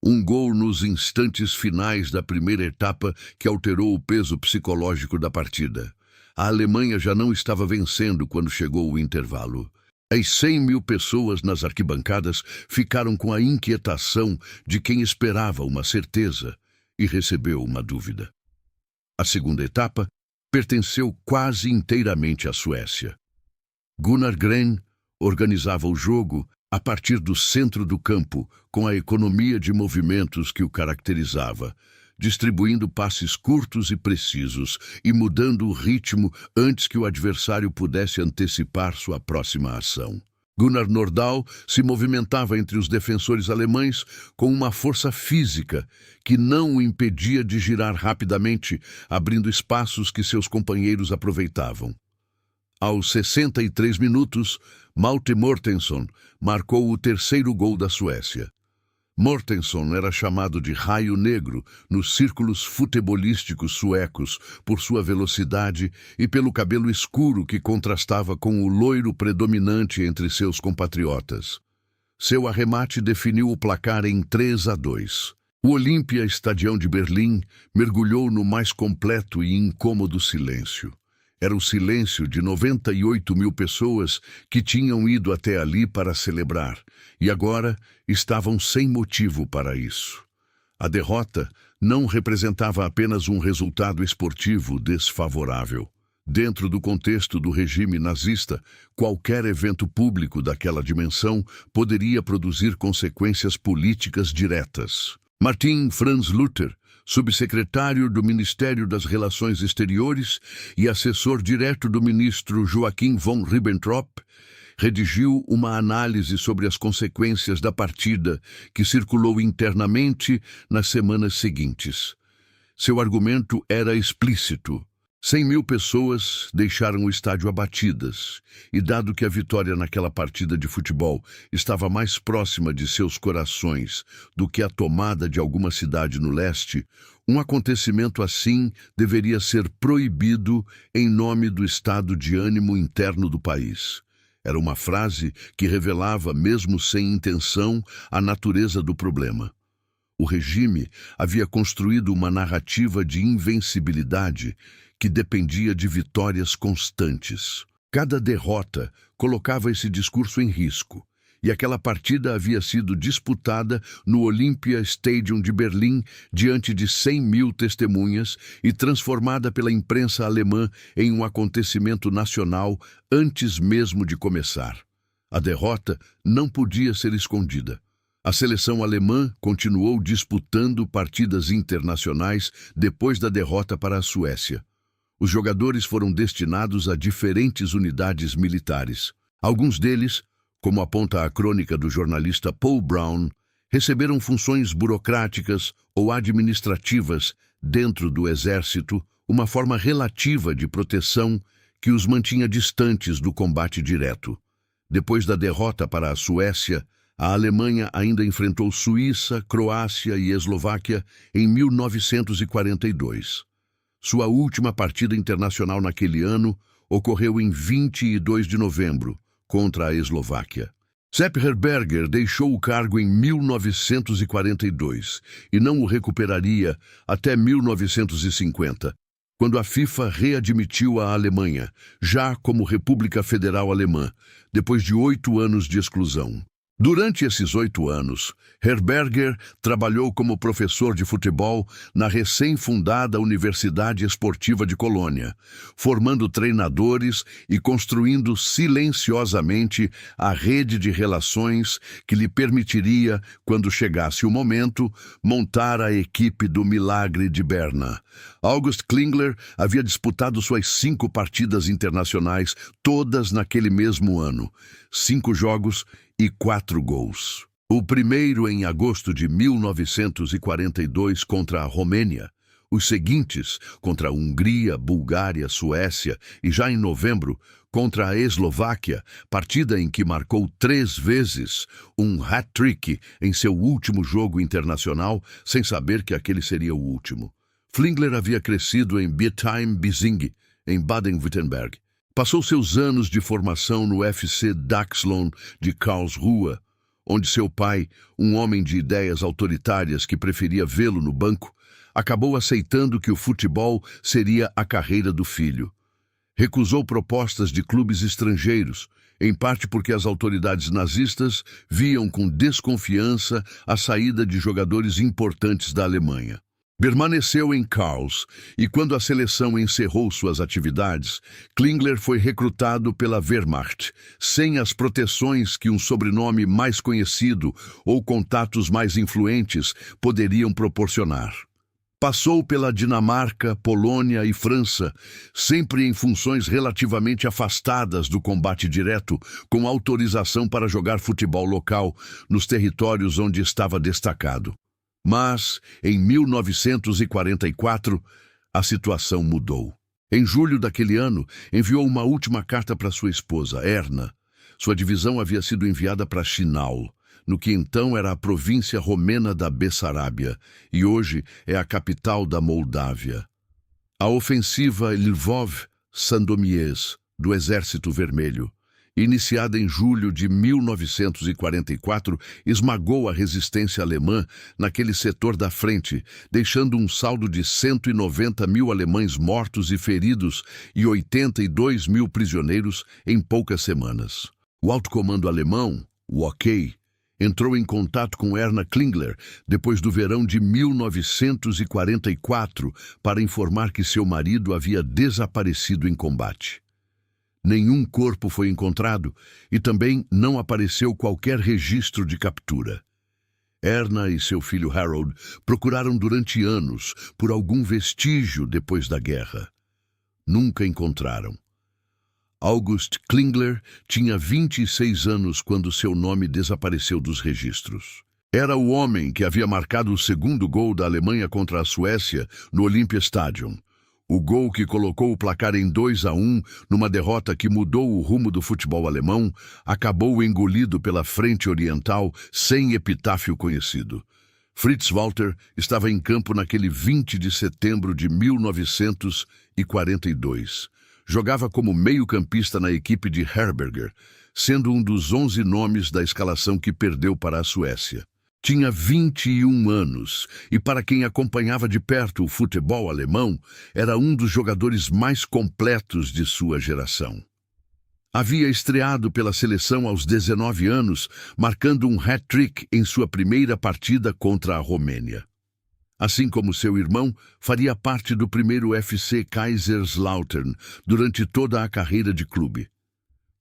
Um gol nos instantes finais da primeira etapa que alterou o peso psicológico da partida. A Alemanha já não estava vencendo quando chegou o intervalo. As 100 mil pessoas nas arquibancadas ficaram com a inquietação de quem esperava uma certeza e recebeu uma dúvida. A segunda etapa pertenceu quase inteiramente à Suécia. Gunnar Gren organizava o jogo a partir do centro do campo, com a economia de movimentos que o caracterizava, distribuindo passes curtos e precisos e mudando o ritmo antes que o adversário pudesse antecipar sua próxima ação. Gunnar Nordahl se movimentava entre os defensores alemães com uma força física que não o impedia de girar rapidamente, abrindo espaços que seus companheiros aproveitavam. Aos 63 minutos, Malte Mortensson marcou o terceiro gol da Suécia. Mortensson era chamado de Raio Negro nos círculos futebolísticos suecos por sua velocidade e pelo cabelo escuro que contrastava com o loiro predominante entre seus compatriotas. Seu arremate definiu o placar em 3-2. O Olympiastadion de Berlim mergulhou no mais completo e incômodo silêncio. Era o silêncio de 98 mil pessoas que tinham ido até ali para celebrar e agora estavam sem motivo para isso. A derrota não representava apenas um resultado esportivo desfavorável. Dentro do contexto do regime nazista, qualquer evento público daquela dimensão poderia produzir consequências políticas diretas. Martin Franz Luther, subsecretário do Ministério das Relações Exteriores e assessor direto do ministro Joachim von Ribbentrop, redigiu uma análise sobre as consequências da partida que circulou internamente nas semanas seguintes. Seu argumento era explícito. 100 mil pessoas deixaram o estádio abatidas, e dado que a vitória naquela partida de futebol estava mais próxima de seus corações do que a tomada de alguma cidade no leste, um acontecimento assim deveria ser proibido em nome do estado de ânimo interno do país. Era uma frase que revelava, mesmo sem intenção, a natureza do problema. O regime havia construído uma narrativa de invencibilidade que dependia de vitórias constantes. Cada derrota colocava esse discurso em risco, e aquela partida havia sido disputada no Olympiastadion de Berlim diante de 100 mil testemunhas e transformada pela imprensa alemã em um acontecimento nacional antes mesmo de começar. A derrota não podia ser escondida. A seleção alemã continuou disputando partidas internacionais depois da derrota para a Suécia. Os jogadores foram destinados a diferentes unidades militares. Alguns deles, como aponta a crônica do jornalista Paul Brown, receberam funções burocráticas ou administrativas dentro do exército uma forma relativa de proteção que os mantinha distantes do combate direto. Depois da derrota para a Suécia, a Alemanha ainda enfrentou Suíça, Croácia e Eslováquia em 1942. Sua última partida internacional naquele ano ocorreu em 22 de novembro, contra a Eslováquia. Sepp Herberger deixou o cargo em 1942 e não o recuperaria até 1950, quando a FIFA readmitiu a Alemanha, já como República Federal Alemã, depois de 8 anos de exclusão. Durante esses 8 anos, Herberger trabalhou como professor de futebol na recém-fundada Universidade Esportiva de Colônia, formando treinadores e construindo silenciosamente a rede de relações que lhe permitiria, quando chegasse o momento, montar a equipe do Milagre de Berna. August Klingler havia disputado suas 5 partidas internacionais, todas naquele mesmo ano. 5 jogos e 4 gols. O primeiro em agosto de 1942 contra a Romênia, os seguintes contra a Hungria, Bulgária, Suécia e já em novembro contra a Eslováquia, partida em que marcou 3 vezes um hat-trick em seu último jogo internacional, sem saber que aquele seria o último. Klingler havia crescido em Bietigheim-Bissingen, em Baden-Württemberg. Passou seus anos de formação no FC Daxlon de Karlsruhe, onde seu pai, um homem de ideias autoritárias que preferia vê-lo no banco, acabou aceitando que o futebol seria a carreira do filho. Recusou propostas de clubes estrangeiros, em parte porque as autoridades nazistas viam com desconfiança a saída de jogadores importantes da Alemanha. Permaneceu em Karls e, quando a seleção encerrou suas atividades, Klingler foi recrutado pela Wehrmacht, sem as proteções que um sobrenome mais conhecido ou contatos mais influentes poderiam proporcionar. Passou pela Dinamarca, Polônia e França, sempre em funções relativamente afastadas do combate direto, com autorização para jogar futebol local nos territórios onde estava destacado. Mas, em 1944, a situação mudou. Em julho daquele ano, enviou uma última carta para sua esposa, Erna. Sua divisão havia sido enviada para Chinal, no que então era a província romena da Bessarábia, e hoje é a capital da Moldávia. A ofensiva Lvov-Sandomierz, do Exército Vermelho, iniciada em julho de 1944, esmagou a resistência alemã naquele setor da frente, deixando um saldo de 190 mil alemães mortos e feridos e 82 mil prisioneiros em poucas semanas. O alto comando alemão, o OK, entrou em contato com Erna Klingler depois do verão de 1944 para informar que seu marido havia desaparecido em combate. Nenhum corpo foi encontrado e também não apareceu qualquer registro de captura. Erna e seu filho Harold procuraram durante anos por algum vestígio depois da guerra. Nunca encontraram. August Klingler tinha 26 anos quando seu nome desapareceu dos registros. Era o homem que havia marcado o segundo gol da Alemanha contra a Suécia no Olympiastadion. O gol que colocou o placar em 2-1 numa derrota que mudou o rumo do futebol alemão acabou engolido pela frente oriental sem epitáfio conhecido. Fritz Walter estava em campo naquele 20 de setembro de 1942. Jogava como meio-campista na equipe de Herberger, sendo um dos 11 nomes da escalação que perdeu para a Suécia. Tinha 21 anos e, para quem acompanhava de perto o futebol alemão, era um dos jogadores mais completos de sua geração. Havia estreado pela seleção aos 19 anos, marcando um hat-trick em sua primeira partida contra a Romênia. Assim como seu irmão, faria parte do primeiro FC Kaiserslautern durante toda a carreira de clube.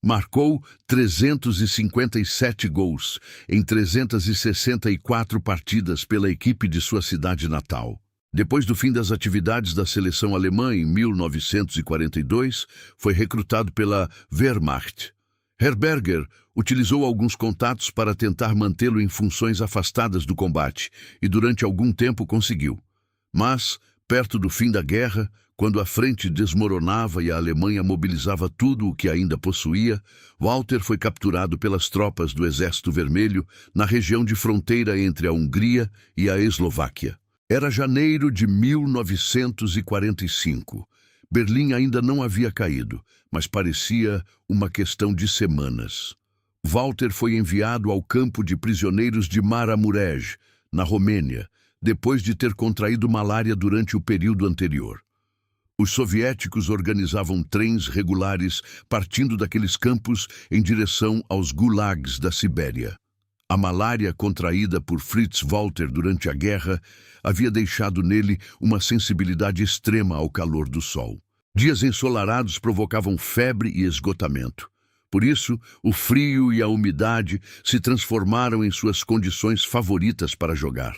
Marcou 357 gols em 364 partidas pela equipe de sua cidade natal. Depois do fim das atividades da seleção alemã em 1942, foi recrutado pela Wehrmacht. Herberger utilizou alguns contatos para tentar mantê-lo em funções afastadas do combate e durante algum tempo conseguiu. Mas, Perto do fim da guerra, quando a frente desmoronava e a Alemanha mobilizava tudo o que ainda possuía, Walter foi capturado pelas tropas do Exército Vermelho na região de fronteira entre a Hungria e a Eslováquia. Era janeiro de 1945. Berlim ainda não havia caído, mas parecia uma questão de semanas. Walter foi enviado ao campo de prisioneiros de Maramureș, na Romênia, depois de ter contraído malária durante o período anterior. Os soviéticos organizavam trens regulares partindo daqueles campos em direção aos gulags da Sibéria. A malária contraída por Fritz Walter durante a guerra havia deixado nele uma sensibilidade extrema ao calor do sol. Dias ensolarados provocavam febre e esgotamento. Por isso, o frio e a umidade se transformaram em suas condições favoritas para jogar.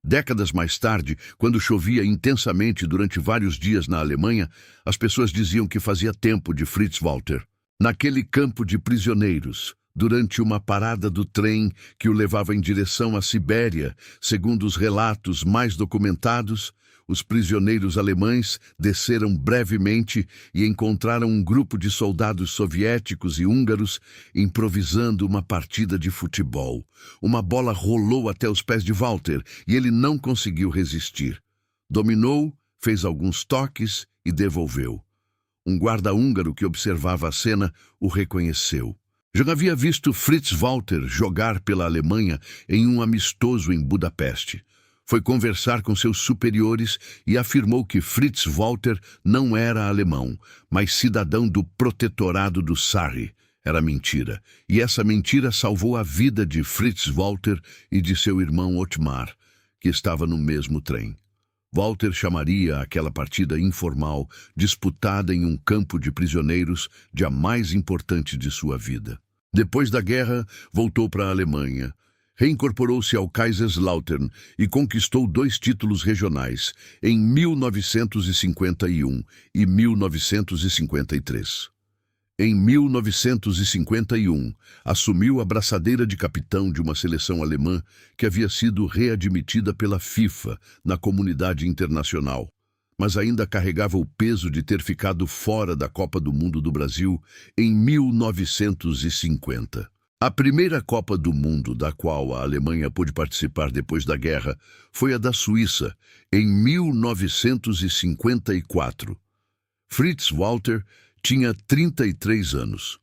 Décadas mais tarde, quando chovia intensamente durante vários dias na Alemanha, as pessoas diziam que fazia tempo de Fritz Walter. Naquele campo de prisioneiros, durante uma parada do trem que o levava em direção à Sibéria, segundo os relatos mais documentados, os prisioneiros alemães desceram brevemente e encontraram um grupo de soldados soviéticos e húngaros improvisando uma partida de futebol. Uma bola rolou até os pés de Walter e ele não conseguiu resistir. Dominou, fez alguns toques e devolveu. Um guarda húngaro que observava a cena o reconheceu. Já havia visto Fritz Walter jogar pela Alemanha em um amistoso em Budapeste. Foi conversar com seus superiores e afirmou que Fritz Walter não era alemão, mas cidadão do protetorado do Sarre. Era mentira, e essa mentira salvou a vida de Fritz Walter e de seu irmão Otmar, que estava no mesmo trem. Walter chamaria aquela partida informal, disputada em um campo de prisioneiros, de a mais importante de sua vida. Depois da guerra, voltou para a Alemanha. Reincorporou-se ao Kaiserslautern e conquistou 2 títulos regionais, em 1951 e 1953. Em 1951, assumiu a braçadeira de capitão de uma seleção alemã que havia sido readmitida pela FIFA na comunidade internacional, mas ainda carregava o peso de ter ficado fora da Copa do Mundo do Brasil em 1950. A primeira Copa do Mundo da qual a Alemanha pôde participar depois da guerra foi a da Suíça, em 1954. Fritz Walter tinha 33 anos.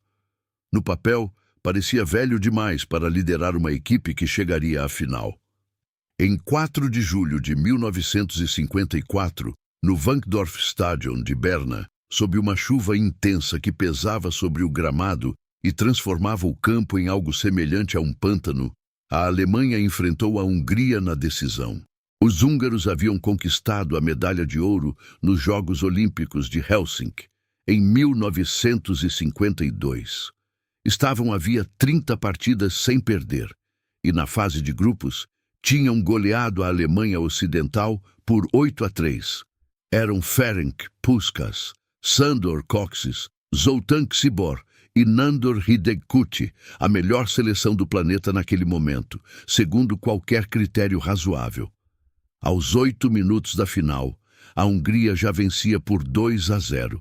No papel, parecia velho demais para liderar uma equipe que chegaria à final. Em 4 de julho de 1954, no Wankdorfstadion de Berna, sob uma chuva intensa que pesava sobre o gramado e transformava o campo em algo semelhante a um pântano, a Alemanha enfrentou a Hungria na decisão. Os húngaros haviam conquistado a medalha de ouro nos Jogos Olímpicos de Helsinki, em 1952. Havia 30 partidas sem perder, e na fase de grupos, tinham goleado a Alemanha Ocidental por 8-3. Eram Ferenc Puskás, Sándor Kocsis, Zoltán Csibor e Nándor Hidegkuti, a melhor seleção do planeta naquele momento, segundo qualquer critério razoável. Aos 8 minutos da final, a Hungria já vencia por 2-0.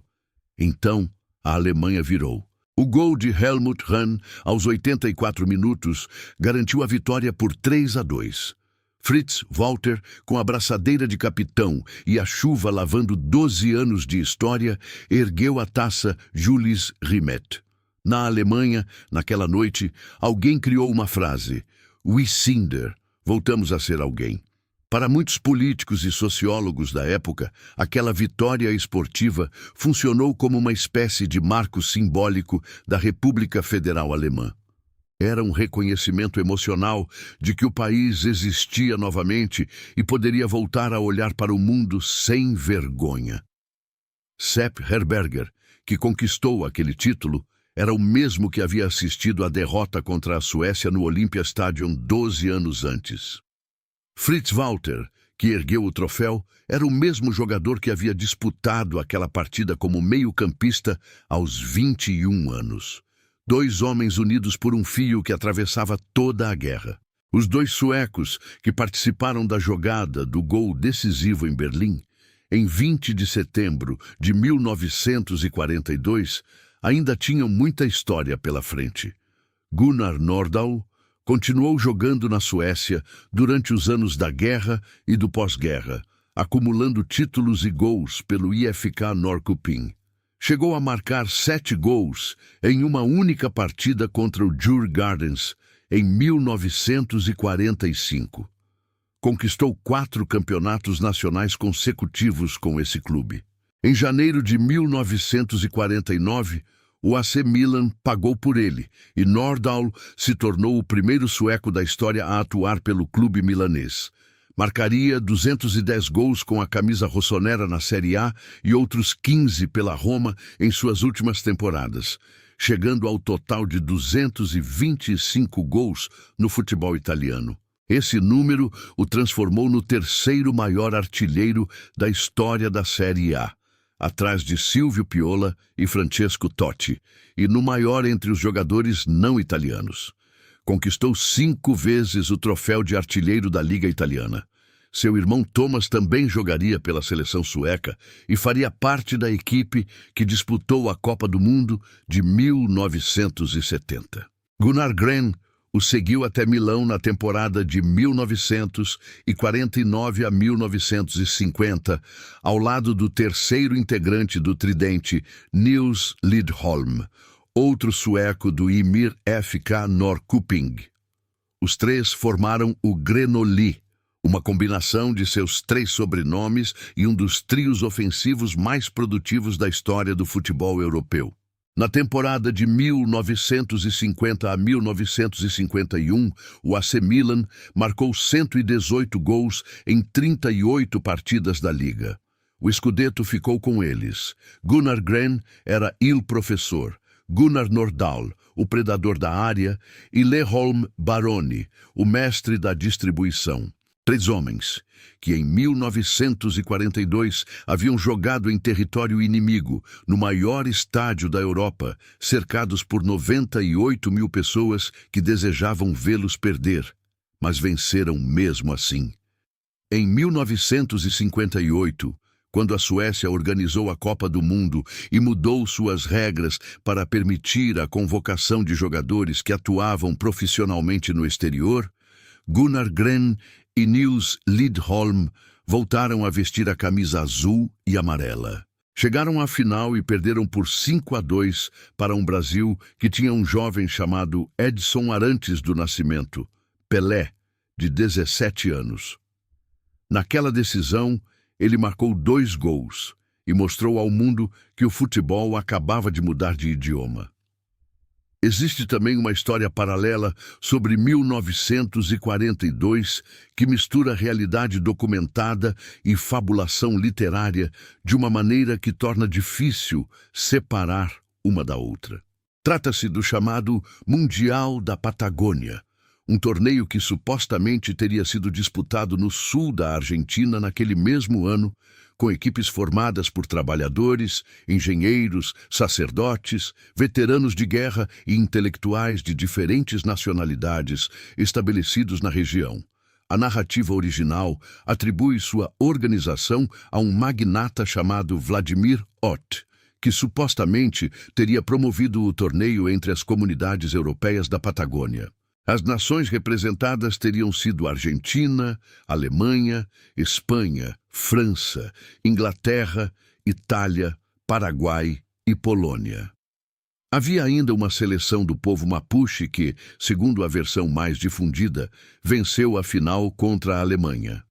Então, a Alemanha virou. O gol de Helmut Rahn, aos 84 minutos, garantiu a vitória por 3-2. Fritz Walter, com a braçadeira de capitão e a chuva lavando 12 anos de história, ergueu a taça Julius Rimet. Na Alemanha, naquela noite, alguém criou uma frase: "We sind der", voltamos a ser alguém. Para muitos políticos e sociólogos da época, aquela vitória esportiva funcionou como uma espécie de marco simbólico da República Federal Alemã. Era um reconhecimento emocional de que o país existia novamente e poderia voltar a olhar para o mundo sem vergonha. Sepp Herberger, que conquistou aquele título, era o mesmo que havia assistido à derrota contra a Suécia no Olympiastadion 12 anos antes. Fritz Walter, que ergueu o troféu, era o mesmo jogador que havia disputado aquela partida como meio-campista aos 21 anos. 2 homens unidos por um fio que atravessava toda a guerra. Os 2 suecos que participaram da jogada do gol decisivo em Berlim em 20 de setembro de 1942, ainda tinham muita história pela frente. Gunnar Nordahl continuou jogando na Suécia durante os anos da guerra e do pós-guerra, acumulando títulos e gols pelo IFK Norrköping. Chegou a marcar 7 gols em uma única partida contra o Djurgårdens em 1945. Conquistou 4 campeonatos nacionais consecutivos com esse clube. Em janeiro de 1949, o AC Milan pagou por ele e Nordahl se tornou o primeiro sueco da história a atuar pelo clube milanês. Marcaria 210 gols com a camisa rossonera na Série A e outros 15 pela Roma em suas últimas temporadas, chegando ao total de 225 gols no futebol italiano. Esse número o transformou no terceiro maior artilheiro da história da Série A, atrás de Silvio Piola e Francesco Totti, e no maior entre os jogadores não italianos. Conquistou 5 vezes o troféu de artilheiro da Liga Italiana. Seu irmão Thomas também jogaria pela seleção sueca e faria parte da equipe que disputou a Copa do Mundo de 1970. Gunnar Gren o seguiu até Milão na temporada de 1949 a 1950, ao lado do terceiro integrante do tridente, Nils Lidholm, outro sueco do IMIR FK Norrköping. Os 3 formaram o Grenoli, uma combinação de seus 3 sobrenomes e um dos trios ofensivos mais produtivos da história do futebol europeu. Na temporada de 1950 a 1951, o AC Milan marcou 118 gols em 38 partidas da Liga. O Scudetto ficou com eles. Gunnar Gren era il professor, Gunnar Nordahl, o predador da área, e Leholm Baroni, o mestre da distribuição. 3 homens que em 1942 haviam jogado em território inimigo, no maior estádio da Europa, cercados por 98 mil pessoas que desejavam vê-los perder, mas venceram mesmo assim. Em 1958, quando a Suécia organizou a Copa do Mundo e mudou suas regras para permitir a convocação de jogadores que atuavam profissionalmente no exterior, Gunnar Gren e Nils Lidholm voltaram a vestir a camisa azul e amarela. Chegaram à final e perderam por 5-2 para um Brasil que tinha um jovem chamado Edson Arantes do Nascimento, Pelé, de 17 anos. Naquela decisão, ele marcou 2 gols e mostrou ao mundo que o futebol acabava de mudar de idioma. Existe também uma história paralela sobre 1942 que mistura realidade documentada e fabulação literária de uma maneira que torna difícil separar uma da outra. Trata-se do chamado Mundial da Patagônia, um torneio que supostamente teria sido disputado no sul da Argentina naquele mesmo ano, com equipes formadas por trabalhadores, engenheiros, sacerdotes, veteranos de guerra e intelectuais de diferentes nacionalidades estabelecidos na região. A narrativa original atribui sua organização a um magnata chamado Vladimir Ott, que supostamente teria promovido o torneio entre as comunidades europeias da Patagônia. As nações representadas teriam sido Argentina, Alemanha, Espanha, França, Inglaterra, Itália, Paraguai e Polônia. Havia ainda uma seleção do povo Mapuche que, segundo a versão mais difundida, venceu a final contra a Alemanha.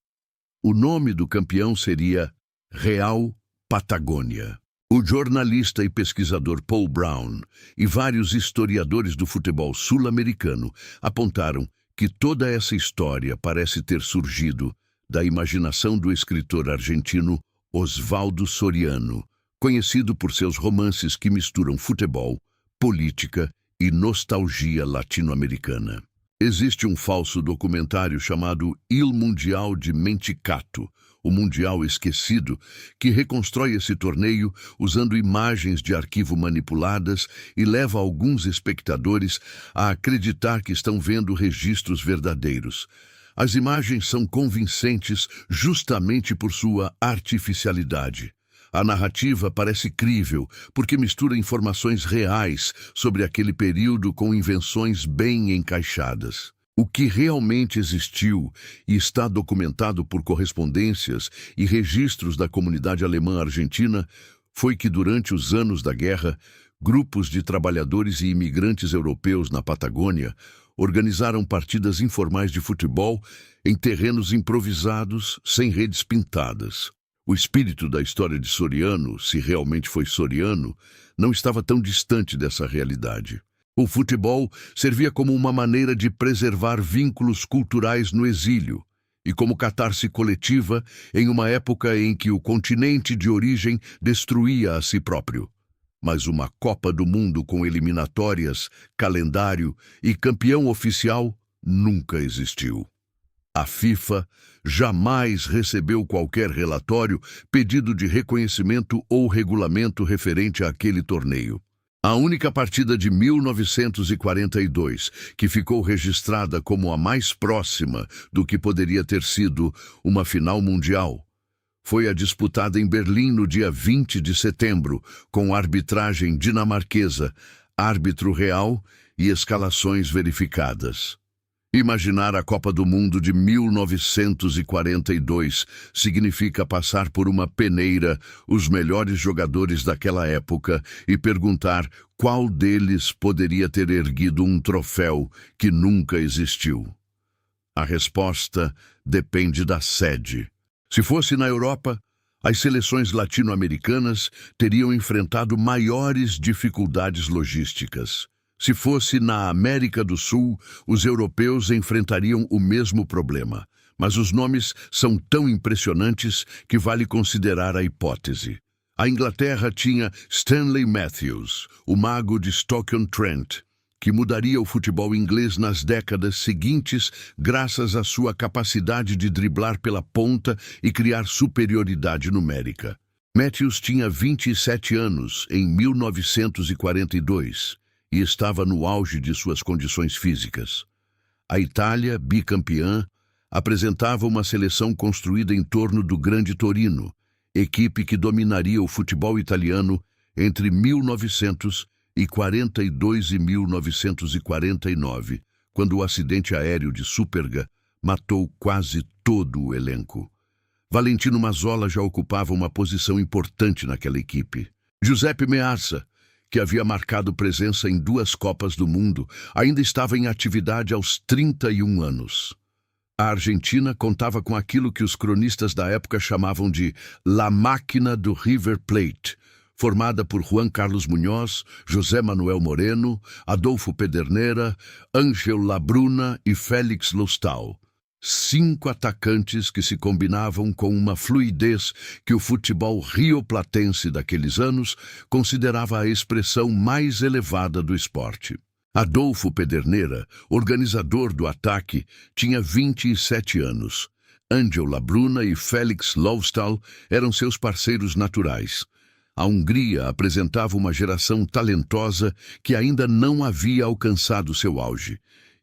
O nome do campeão seria Real Patagônia. O jornalista e pesquisador Paul Brown e vários historiadores do futebol sul-americano apontaram que toda essa história parece ter surgido da imaginação do escritor argentino Osvaldo Soriano, conhecido por seus romances que misturam futebol, política e nostalgia latino-americana. Existe um falso documentário chamado Il Mundial de Mendicato, o Mundial Esquecido, que reconstrói esse torneio usando imagens de arquivo manipuladas e leva alguns espectadores a acreditar que estão vendo registros verdadeiros. As imagens são convincentes justamente por sua artificialidade. A narrativa parece crível porque mistura informações reais sobre aquele período com invenções bem encaixadas. O que realmente existiu e está documentado por correspondências e registros da comunidade alemã argentina foi que, durante os anos da guerra, grupos de trabalhadores e imigrantes europeus na Patagônia organizaram partidas informais de futebol em terrenos improvisados, sem redes pintadas. O espírito da história de Soriano, se realmente foi Soriano, não estava tão distante dessa realidade. O futebol servia como uma maneira de preservar vínculos culturais no exílio e como catarse coletiva em uma época em que o continente de origem destruía a si próprio. Mas uma Copa do Mundo com eliminatórias, calendário e campeão oficial nunca existiu. A FIFA jamais recebeu qualquer relatório, pedido de reconhecimento ou regulamento referente àquele torneio. A única partida de 1942, que ficou registrada como a mais próxima do que poderia ter sido uma final mundial, foi a disputada em Berlim no dia 20 de setembro, com arbitragem dinamarquesa, árbitro real e escalações verificadas. Imaginar a Copa do Mundo de 1942 significa passar por uma peneira os melhores jogadores daquela época e perguntar qual deles poderia ter erguido um troféu que nunca existiu. A resposta depende da sede. Se fosse na Europa, as seleções latino-americanas teriam enfrentado maiores dificuldades logísticas. Se fosse na América do Sul, os europeus enfrentariam o mesmo problema. Mas os nomes são tão impressionantes que vale considerar a hipótese. A Inglaterra tinha Stanley Matthews, o mago de Stoke-on-Trent, que mudaria o futebol inglês nas décadas seguintes graças à sua capacidade de driblar pela ponta e criar superioridade numérica. Matthews tinha 27 anos em 1942. E estava no auge de suas condições físicas. A Itália, bicampeã, apresentava uma seleção construída em torno do Grande Torino, equipe que dominaria o futebol italiano entre 1942 e 1949, quando o acidente aéreo de Superga matou quase todo o elenco. Valentino Mazzola já ocupava uma posição importante naquela equipe. Giuseppe Meazza, que havia marcado presença em 2 Copas do Mundo, ainda estava em atividade aos 31 anos. A Argentina contava com aquilo que os cronistas da época chamavam de La Máquina do River Plate, formada por Juan Carlos Muñoz, José Manuel Moreno, Adolfo Pedernera, Ángel Labruna e Félix Lustau. 5 atacantes que se combinavam com uma fluidez que o futebol rioplatense daqueles anos considerava a expressão mais elevada do esporte. Adolfo Pedernera, organizador do ataque, tinha 27 anos. Ángel Labruna e Félix Lustau eram seus parceiros naturais. A Hungria apresentava uma geração talentosa que ainda não havia alcançado seu auge.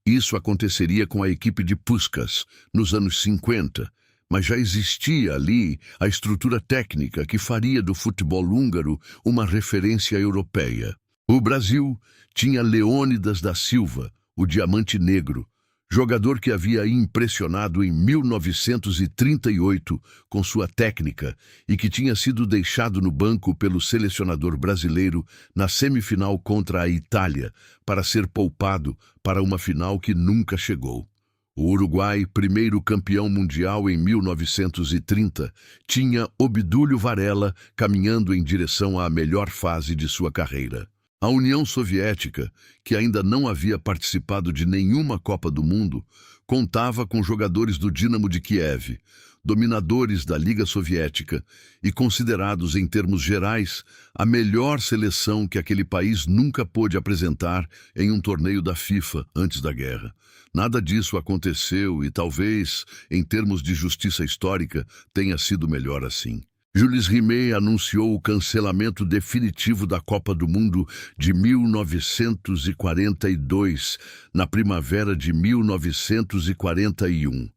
Isso aconteceria com a equipe de Puskás, nos anos 50, mas já existia ali a estrutura técnica que faria do futebol húngaro uma referência europeia. O Brasil tinha Leônidas da Silva, o Diamante Negro, jogador que havia impressionado em 1938 com sua técnica e que tinha sido deixado no banco pelo selecionador brasileiro na semifinal contra a Itália para ser poupado para uma final que nunca chegou. O Uruguai, primeiro campeão mundial em 1930, tinha Obdúlio Varela caminhando em direção à melhor fase de sua carreira. A União Soviética, que ainda não havia participado de nenhuma Copa do Mundo, contava com jogadores do Dínamo de Kiev, dominadores da Liga Soviética e considerados, em termos gerais, a melhor seleção que aquele país nunca pôde apresentar em um torneio da FIFA antes da guerra. Nada disso aconteceu e talvez, em termos de justiça histórica, tenha sido melhor assim. Jules Rimet anunciou o cancelamento definitivo da Copa do Mundo de 1942, na primavera de 1941.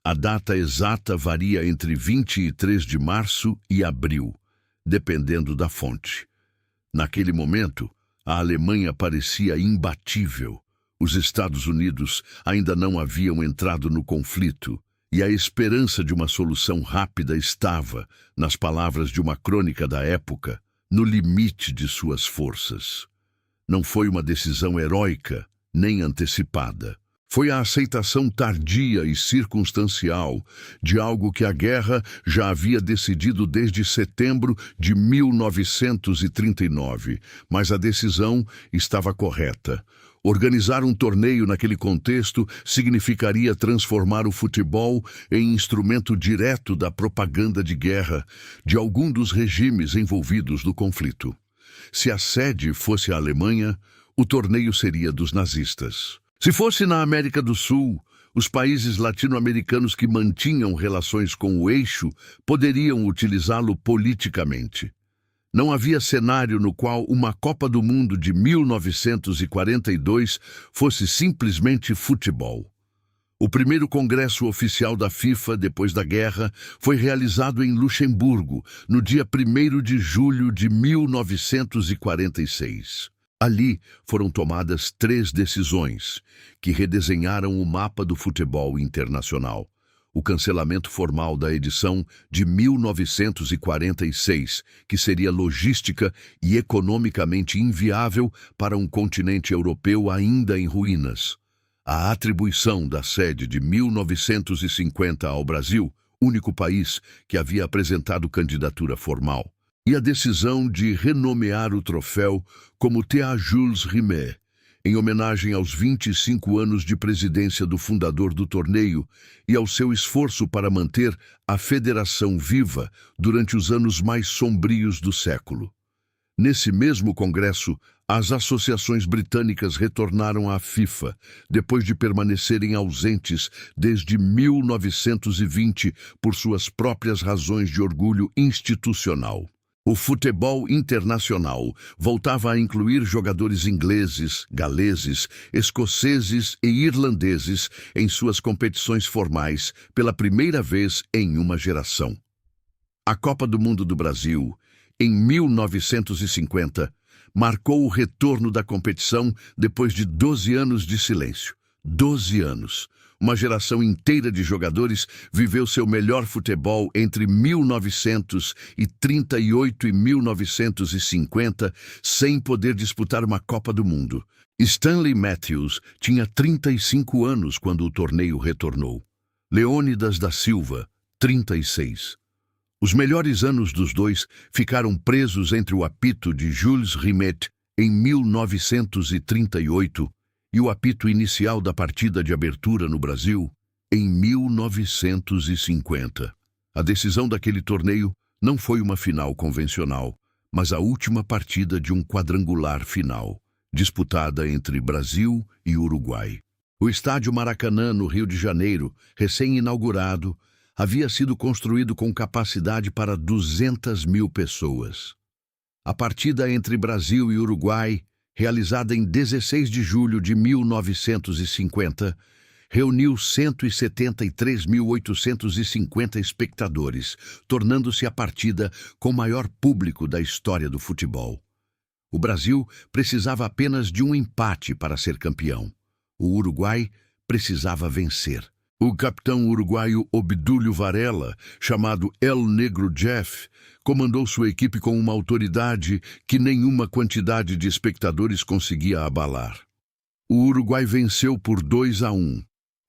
A data exata varia entre 23 de março e abril, dependendo da fonte. Naquele momento, a Alemanha parecia imbatível. Os Estados Unidos ainda não haviam entrado no conflito, e a esperança de uma solução rápida estava, nas palavras de uma crônica da época, no limite de suas forças. Não foi uma decisão heróica, nem antecipada. Foi a aceitação tardia e circunstancial de algo que a guerra já havia decidido desde setembro de 1939, mas a decisão estava correta. Organizar um torneio naquele contexto significaria transformar o futebol em instrumento direto da propaganda de guerra de algum dos regimes envolvidos no conflito. Se a sede fosse a Alemanha, o torneio seria dos nazistas. Se fosse na América do Sul, os países latino-americanos que mantinham relações com o eixo poderiam utilizá-lo politicamente. Não havia cenário no qual uma Copa do Mundo de 1942 fosse simplesmente futebol. O primeiro congresso oficial da FIFA, depois da guerra, foi realizado em Luxemburgo, no dia 1º de julho de 1946. Ali foram tomadas 3 decisões que redesenharam o mapa do futebol internacional. O cancelamento formal da edição de 1946, que seria logística e economicamente inviável para um continente europeu ainda em ruínas. A atribuição da sede de 1950 ao Brasil, único país que havia apresentado candidatura formal. E a decisão de renomear o troféu como Théâtre Jules Rimet, em homenagem aos 25 anos de presidência do fundador do torneio e ao seu esforço para manter a federação viva durante os anos mais sombrios do século. Nesse mesmo congresso, as associações britânicas retornaram à FIFA, depois de permanecerem ausentes desde 1920 por suas próprias razões de orgulho institucional. O futebol internacional voltava a incluir jogadores ingleses, galeses, escoceses e irlandeses em suas competições formais pela primeira vez em uma geração. A Copa do Mundo do Brasil, em 1950, marcou o retorno da competição depois de 12 anos de silêncio. 12 anos. Uma geração inteira de jogadores viveu seu melhor futebol entre 1938 e 1950, sem poder disputar uma Copa do Mundo. Stanley Matthews tinha 35 anos quando o torneio retornou. Leônidas da Silva, 36. Os melhores anos dos dois ficaram presos entre o apito de Jules Rimet, em 1938, e o apito inicial da partida de abertura no Brasil, em 1950. A decisão daquele torneio não foi uma final convencional, mas a última partida de um quadrangular final, disputada entre Brasil e Uruguai. O estádio Maracanã, no Rio de Janeiro, recém-inaugurado, havia sido construído com capacidade para 200.000 pessoas. A partida entre Brasil e Uruguai, realizada em 16 de julho de 1950, reuniu 173.850 espectadores, tornando-se a partida com maior público da história do futebol. O Brasil precisava apenas de um empate para ser campeão. O Uruguai precisava vencer. O capitão uruguaio Obdúlio Varela, chamado El Negro Jeff, comandou sua equipe com uma autoridade que nenhuma quantidade de espectadores conseguia abalar. O Uruguai venceu por 2-1.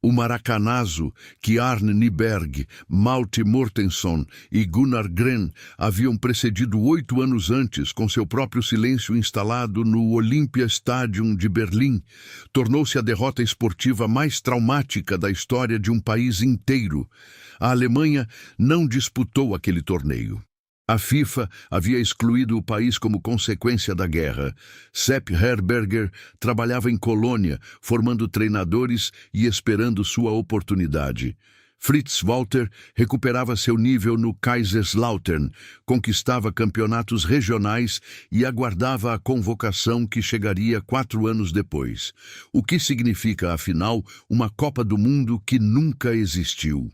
O maracanazo que Arne Nyberg, Malte Mortensen e Gunnar Gren haviam precedido 8 anos antes com seu próprio silêncio instalado no Olympia Stadium de Berlim, tornou-se a derrota esportiva mais traumática da história de um país inteiro. A Alemanha não disputou aquele torneio. A FIFA havia excluído o país como consequência da guerra. Sepp Herberger trabalhava em Colônia, formando treinadores e esperando sua oportunidade. Fritz Walter recuperava seu nível no Kaiserslautern, conquistava campeonatos regionais e aguardava a convocação que chegaria 4 anos depois. O que significa, afinal, uma Copa do Mundo que nunca existiu.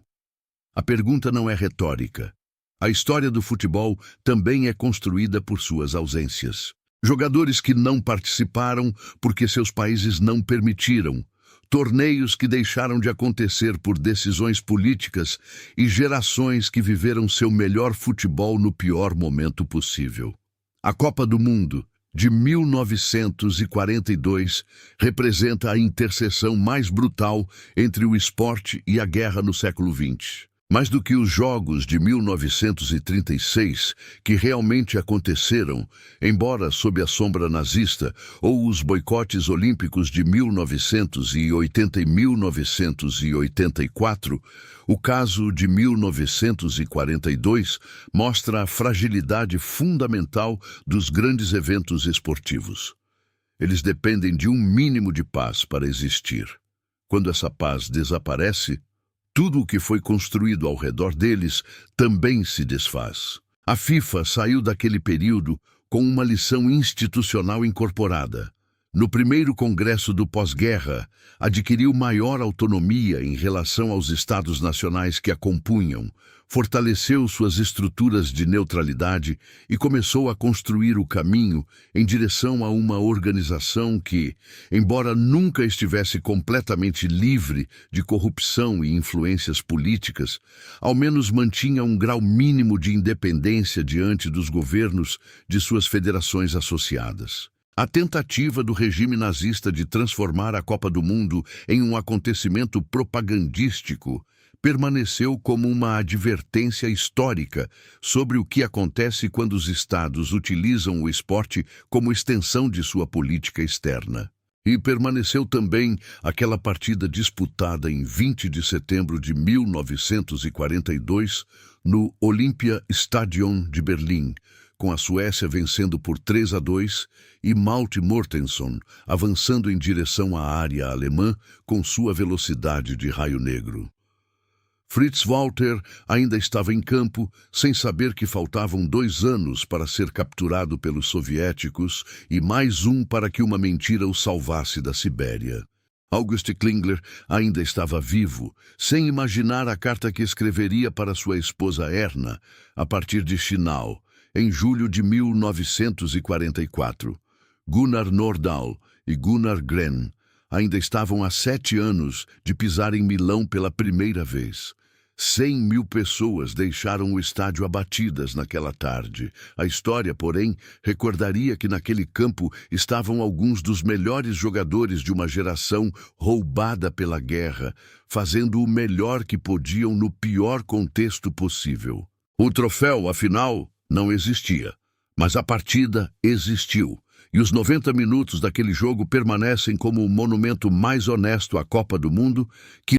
A pergunta não é retórica. A história do futebol também é construída por suas ausências. Jogadores que não participaram porque seus países não permitiram, torneios que deixaram de acontecer por decisões políticas e gerações que viveram seu melhor futebol no pior momento possível. A Copa do Mundo de 1942 representa a interseção mais brutal entre o esporte e a guerra no século XX. Mais do que os Jogos de 1936, que realmente aconteceram, embora sob a sombra nazista, ou os boicotes olímpicos de 1980 e 1984, o caso de 1942 mostra a fragilidade fundamental dos grandes eventos esportivos. Eles dependem de um mínimo de paz para existir. Quando essa paz desaparece, tudo o que foi construído ao redor deles também se desfaz. A FIFA saiu daquele período com uma lição institucional incorporada. No primeiro congresso do pós-guerra, adquiriu maior autonomia em relação aos estados nacionais que a compunham, fortaleceu suas estruturas de neutralidade e começou a construir o caminho em direção a uma organização que, embora nunca estivesse completamente livre de corrupção e influências políticas, ao menos mantinha um grau mínimo de independência diante dos governos de suas federações associadas. A tentativa do regime nazista de transformar a Copa do Mundo em um acontecimento propagandístico permaneceu como uma advertência histórica sobre o que acontece quando os estados utilizam o esporte como extensão de sua política externa. E permaneceu também aquela partida disputada em 20 de setembro de 1942 no Olympiastadion de Berlim, com a Suécia vencendo por 3-2 e Malte Mortensen avançando em direção à área alemã com sua velocidade de raio negro. Fritz Walter ainda estava em campo, sem saber que faltavam 2 anos para ser capturado pelos soviéticos e mais um para que uma mentira o salvasse da Sibéria. August Klingler ainda estava vivo, sem imaginar a carta que escreveria para sua esposa Erna, a partir de Chinau, em julho de 1944. Gunnar Nordahl e Gunnar Gren ainda estavam há 7 anos de pisar em Milão pela primeira vez. 100.000 pessoas deixaram o estádio abatidas naquela tarde. A história, porém, recordaria que naquele campo estavam alguns dos melhores jogadores de uma geração roubada pela guerra, fazendo o melhor que podiam no pior contexto possível. O troféu, afinal, não existia, mas a partida existiu. E os 90 minutos daquele jogo permanecem como o monumento mais honesto à Copa do Mundo que